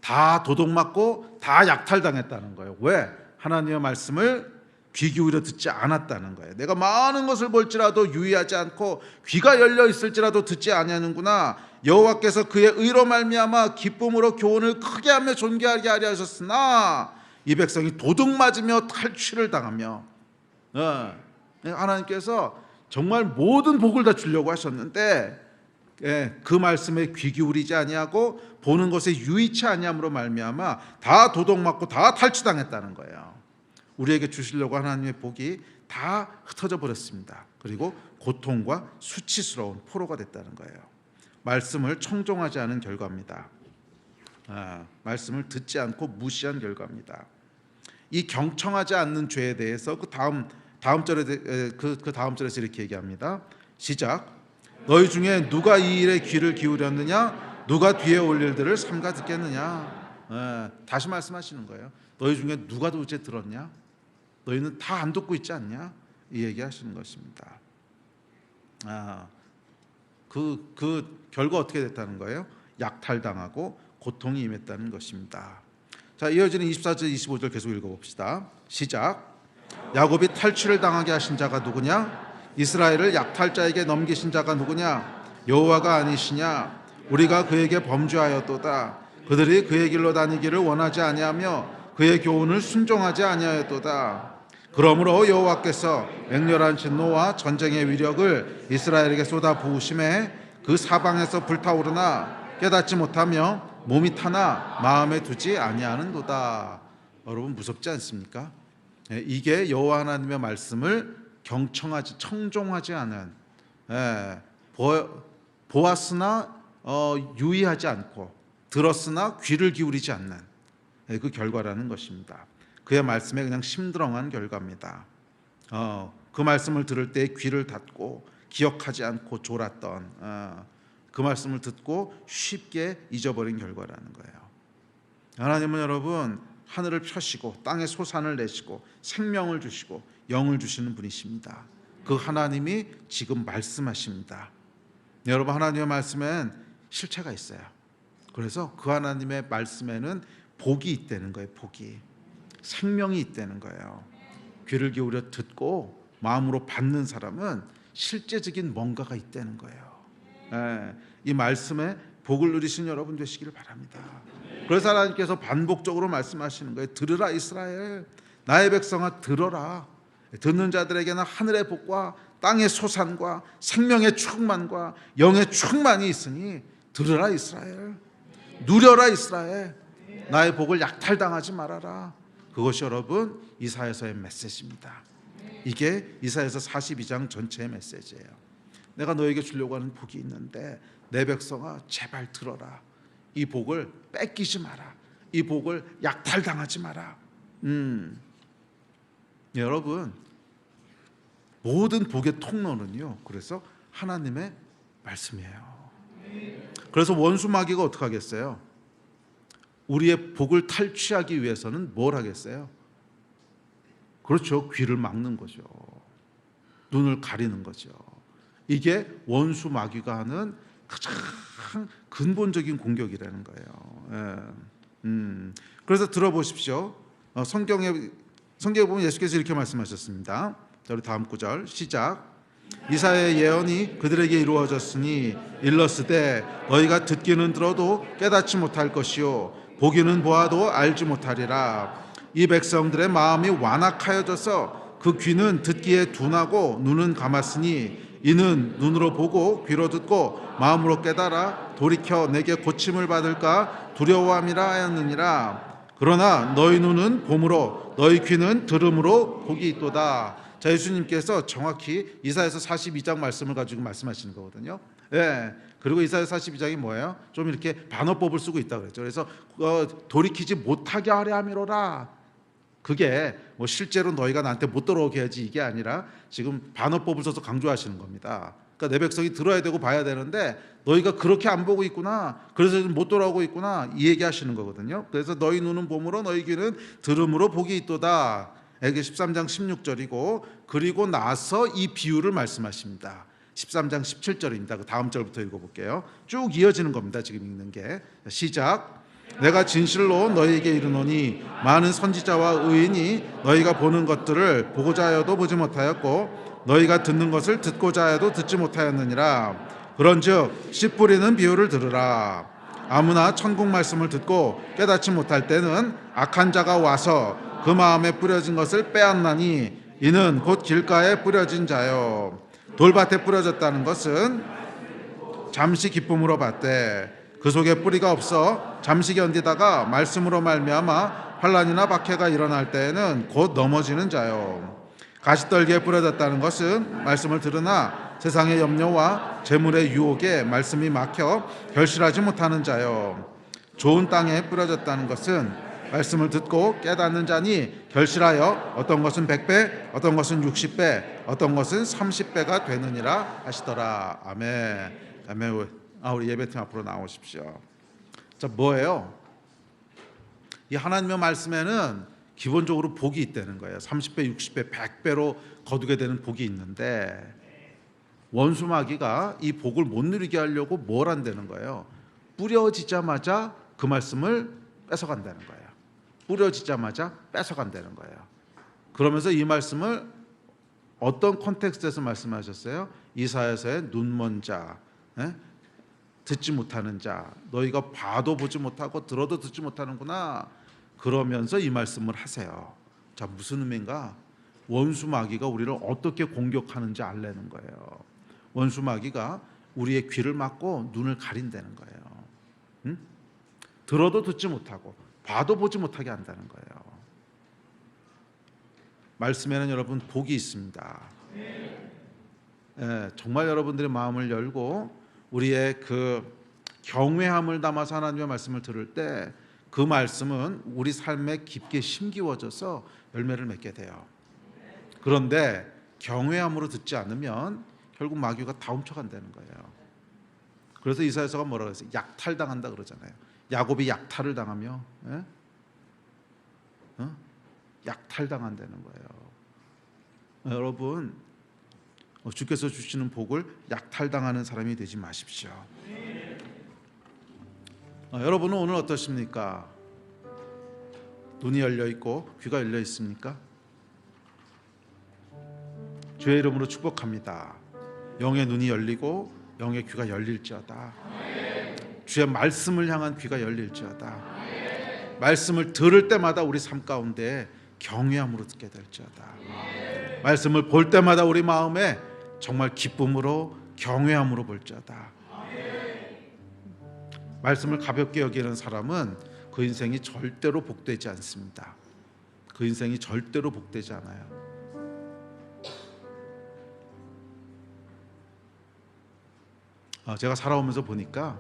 다 도둑 맞고 다 약탈당했다는 거예요. 왜? 하나님의 말씀을 귀 기울여 듣지 않았다는 거예요. 내가 많은 것을 볼지라도 유의하지 않고 귀가 열려 있을지라도 듣지 아니하는구나. 여호와께서 그의 의로 말미암아 기쁨으로 교훈을 크게 하며 존귀하게 하려 하셨으나 이 백성이 도둑 맞으며 탈취를 당하며, 하나님께서 정말 모든 복을 다 주려고 하셨는데 그 말씀에 귀 기울이지 아니하고 보는 것에 유의치 아니함으로 말미암아 다 도둑 맞고 다 탈취당했다는 거예요. 우리에게 주시려고 하나님의 복이 다 흩어져 버렸습니다. 그리고 고통과 수치스러운 포로가 됐다는 거예요. 말씀을 청종하지 않은 결과입니다. 말씀을 듣지 않고 무시한 결과입니다. 이 경청하지 않는 죄에 대해서 그 다음 절에서 이렇게 얘기합니다. 시작. 너희 중에 누가 이 일에 귀를 기울였느냐? 누가 뒤에 올 일들을 삼가 듣겠느냐? 다시 말씀하시는 거예요. 너희 중에 누가 도대체 들었냐? 너희는 다 안 듣고 있지 않냐? 이 얘기하시는 것입니다. 그 결과 어떻게 됐다는 거예요? 약탈당하고 고통이 임했다는 것입니다. 자, 이어지는 24절, 25절 계속 읽어봅시다. 시작. 야곱이 탈취를 당하게 하신 자가 누구냐? 이스라엘을 약탈자에게 넘기신 자가 누구냐? 여호와가 아니시냐? 우리가 그에게 범죄하였도다. 그들이 그의 길로 다니기를 원하지 아니하며 그의 교훈을 순종하지 아니하였도다. 그러므로 여호와께서 맹렬한 진노와 전쟁의 위력을 이스라엘에게 쏟아 부으심에 그 사방에서 불타오르나 깨닫지 못하며 몸이 타나 마음에 두지 아니하는도다. 여러분 무섭지 않습니까? 이게 여호와 하나님의 말씀을 청종하지 않은, 보았으나 유의하지 않고 들었으나 귀를 기울이지 않는 그 결과라는 것입니다. 그의 말씀에 그냥 심드렁한 결과입니다. 그 말씀을 들을 때 귀를 닫고 기억하지 않고 졸았던, 그 말씀을 듣고 쉽게 잊어버린 결과라는 거예요. 하나님은 여러분 하늘을 펴시고 땅에 솟아를 내시고 생명을 주시고 영을 주시는 분이십니다. 그 하나님이 지금 말씀하십니다. 여러분 하나님의 말씀엔 실체가 있어요. 그래서 그 하나님의 말씀에는 복이 있다는 거예요. 복이, 생명이 있다는 거예요. 귀를 기울여 듣고 마음으로 받는 사람은 실제적인 뭔가가 있다는 거예요. 이 말씀에 복을 누리신 여러분 되시기를 바랍니다. 그래서 하나님께서 반복적으로 말씀하시는 거예요. 들으라 이스라엘, 나의 백성아 들어라. 듣는 자들에게는 하늘의 복과 땅의 소산과 생명의 충만과 영의 충만이 있으니 들으라 이스라엘, 누려라 이스라엘, 나의 복을 약탈당하지 말아라. 그것이 여러분 이사야서의 메시지입니다. 이게 이사야서 42장 전체의 메시지예요. 내가 너에게 주려고 하는 복이 있는데 내 백성아 제발 들어라. 이 복을 뺏기지 마라. 이 복을 약탈당하지 마라. 여러분 모든 복의 통로는요, 그래서 하나님의 말씀이에요. 그래서 원수 마귀가 어떻게 하겠어요? 우리의 복을 탈취하기 위해서는 뭘 하겠어요? 그렇죠. 귀를 막는 거죠. 눈을 가리는 거죠. 이게 원수 마귀가 하는 가장 근본적인 공격이라는 거예요. 그래서 들어보십시오. 성경에 보면 예수께서 이렇게 말씀하셨습니다. 자, 우리 다음 구절 시작. 이사야의 예언이 그들에게 이루어졌으니 일렀으되 너희가 듣기는 들어도 깨닫지 못할 것이요 보기는 보아도 알지 못하리라. 이 백성들의 마음이 완악하여져서 그 귀는 듣기에 둔하고 눈은 감았으니 이는 눈으로 보고 귀로 듣고 마음으로 깨달아 돌이켜 내게 고침을 받을까 두려워함이라 하였느니라. 그러나 너희 눈은 봄으로 너희 귀는 들음으로 복이 있도다. 자, 예수님께서 정확히 이사야서 42장 말씀을 가지고 말씀하시는 거거든요. 예. 그리고 이사야 42장이 뭐예요? 좀 이렇게 반어법을 쓰고 있다 그랬죠. 그래서 돌이키지 못하게 하려 함이로라. 그게 뭐 실제로 너희가 나한테 못 돌아오게 해야지 이게 아니라 지금 반어법을 써서 강조하시는 겁니다. 그러니까 내 백성이 들어야 되고 봐야 되는데 너희가 그렇게 안 보고 있구나. 그래서 못 돌아오고 있구나. 이 얘기하시는 거거든요. 그래서 너희 눈은 봄으로 너희 귀는 들음으로 복이 있도다. 이게 13장 16절이고 그리고 나서 이 비유를 말씀하십니다. 13장 17절입니다. 그 다음 절부터 읽어볼게요. 쭉 이어지는 겁니다. 지금 읽는 게. 시작. 내가 진실로 너희에게 이르노니 많은 선지자와 의인이 너희가 보는 것들을 보고자 하여도 보지 못하였고 너희가 듣는 것을 듣고자 하여도 듣지 못하였느니라. 그런즉 씨 뿌리는 비유를 들으라. 아무나 천국 말씀을 듣고 깨닫지 못할 때는 악한 자가 와서 그 마음에 뿌려진 것을 빼앗나니 이는 곧 길가에 뿌려진 자요 돌밭에 뿌려졌다는 것은 잠시 기쁨으로 받되 그 속에 뿌리가 없어 잠시 견디다가 말씀으로 말미암아 환난이나 박해가 일어날 때에는 곧 넘어지는 자요 가시떨기에 뿌려졌다는 것은 말씀을 들으나 세상의 염려와 재물의 유혹에 말씀이 막혀 결실하지 못하는 자요 좋은 땅에 뿌려졌다는 것은 말씀을 듣고 깨닫는 자니 결실하여 어떤 것은 100배, 어떤 것은 60배, 어떤 것은 30배가 되느니라 하시더라. 아멘. 아멘. 우리 예배팀 앞으로 나오십시오. 자, 뭐예요? 이 하나님의 말씀에는 기본적으로 복이 있다는 거예요. 30배, 60배, 100배로 거두게 되는 복이 있는데 원수 마귀가 이 복을 못 누리게 하려고 뭘 한다는 거예요? 뿌려지자마자 그 말씀을 뺏어간다는 거예요. 뿌려지자마자 뺏어간다는 거예요. 그러면서 이 말씀을 어떤 컨텍스트에서 말씀하셨어요? 이사야서의 눈먼 자, 듣지 못하는 자, 너희가 봐도 보지 못하고 들어도 듣지 못하는구나. 그러면서 이 말씀을 하세요. 자, 무슨 의미인가? 원수 마귀가 우리를 어떻게 공격하는지 알려는 거예요. 원수 마귀가 우리의 귀를 막고 눈을 가린다는 거예요. 들어도 듣지 못하고 봐도 보지 못하게 한다는 거예요. 말씀에는 여러분 복이 있습니다. 정말 여러분들의 마음을 열고 우리의 그 경외함을 담아서 하나님의 말씀을 들을 때 그 말씀은 우리 삶에 깊게 심기워져서 열매를 맺게 돼요. 그런데 경외함으로 듣지 않으면 결국 마귀가 다 훔쳐간다는 거예요. 그래서 이사야서가 뭐라고 했어요? 약탈당한다 그러잖아요. 야곱이 약탈을 당하며 약탈당한다는 거예요. 여러분 주께서 주시는 복을 약탈당하는 사람이 되지 마십시오. 여러분은 오늘 어떠십니까? 눈이 열려 있고 귀가 열려 있습니까? 주의 이름으로 축복합니다. 영의 눈이 열리고 영의 귀가 열릴지어다. 주의 말씀을 향한 귀가 열릴지어다. 말씀을 들을 때마다 우리 삶 가운데 경외함으로 듣게 될지어다. 말씀을 볼 때마다 우리 마음에 정말 기쁨으로 경외함으로 볼지어다. 말씀을 가볍게 여기는 사람은 그 인생이 절대로 복되지 않습니다. 그 인생이 절대로 복되지 않아요. 제가 살아오면서 보니까,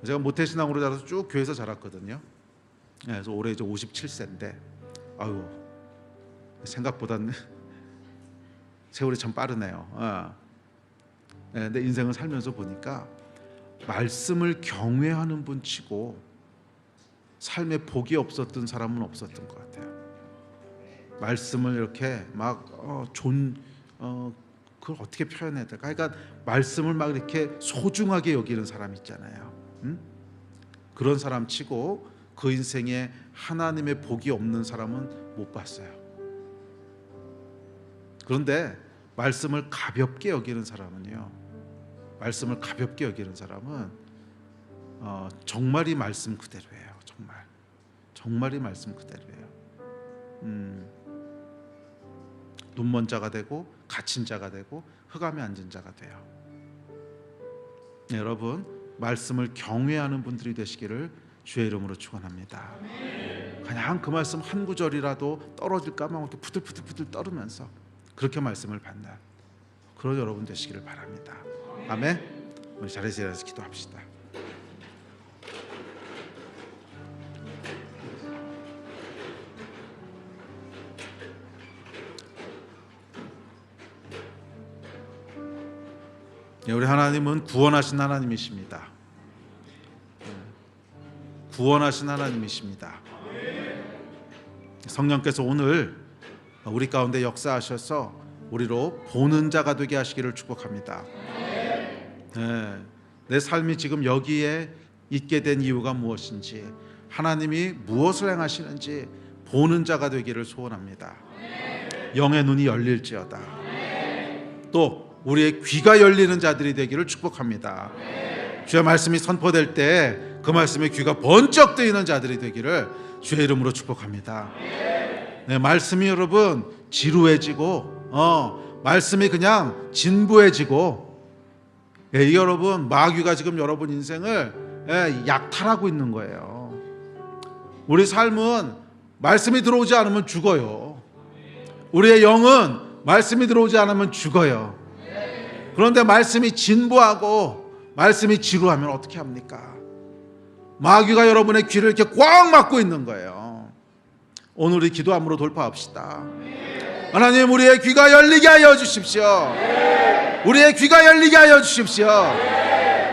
제가 모태신앙으로 자라서 쭉 교회에서 자랐거든요. 그래서 올해 이제 57세인데 아유, 생각보다는 세월이 참 빠르네요. 근데 인생을 살면서 보니까 말씀을 경외하는 분 치고 삶에 복이 없었던 사람은 없었던 것 같아요. 말씀을 이렇게 막 그걸 어떻게 표현해야 될까? 그러니까 말씀을 막 이렇게 소중하게 여기는 사람 있잖아요. 그런 사람 치고 그 인생에 하나님의 복이 없는 사람은 못 봤어요. 그런데 말씀을 가볍게 여기는 사람은요, 말씀을 가볍게 여기는 사람은 정말 이 말씀 그대로예요. 정말 이 말씀 그대로예요. 눈먼 자가 되고 갇힌 자가 되고 흑암에 앉은 자가 돼요. 여러분, 말씀을 경외하는 분들이 되시기를 주의 이름으로 축원합니다. 그냥 그 말씀 한 구절이라도 떨어질까 막 이렇게 부들부들 떨으면서 그렇게 말씀을 받는 그런 여러분 되시기를 바랍니다. 아멘. 우리 자리에서 일어나서 기도합시다. 우리 하나님은 구원하신 하나님이십니다. 구원하신 하나님이십니다. 성령께서 오늘 우리 가운데 역사하셔서 우리로 보는 자가 되게 하시기를 축복합니다. 내 삶이 지금 여기에 있게 된 이유가 무엇인지, 하나님이 무엇을 행하시는지 보는 자가 되기를 소원합니다. 영의 눈이 열릴지어다. 또 우리의 귀가 열리는 자들이 되기를 축복합니다. 주의 말씀이 선포될 때 그 말씀에 귀가 번쩍 뜨이는 자들이 되기를 주의 이름으로 축복합니다. 말씀이 여러분 지루해지고 말씀이 그냥 진부해지고, 이게 여러분 마귀가 지금 여러분 인생을 약탈하고 있는 거예요. 우리 삶은 말씀이 들어오지 않으면 죽어요. 우리의 영은 말씀이 들어오지 않으면 죽어요. 그런데 말씀이 진부하고 말씀이 지루하면 어떻게 합니까? 마귀가 여러분의 귀를 이렇게 꽉 막고 있는 거예요. 오늘 우리 기도함으로 돌파합시다. 하나님, 우리의 귀가 열리게 하여 주십시오. 우리의 귀가 열리게 하여 주십시오.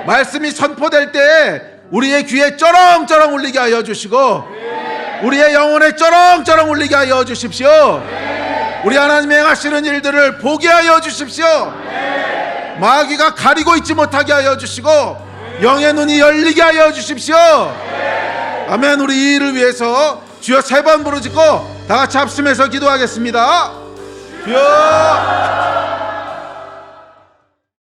말씀이 선포될 때 우리의 귀에 쩌렁쩌렁 울리게 하여 주시고, 우리의 영혼에 쩌렁쩌렁 울리게 하여 주십시오. 우리 하나님이 행하시는 일들을 보게 하여 주십시오. 마귀가 가리고 있지 못하게 하여 주시고 영의 눈이 열리게 하여 주십시오. 아멘. 우리 이 일을 위해서 주여 3번 부르짖고 다 같이 합심해서 기도하겠습니다. 주여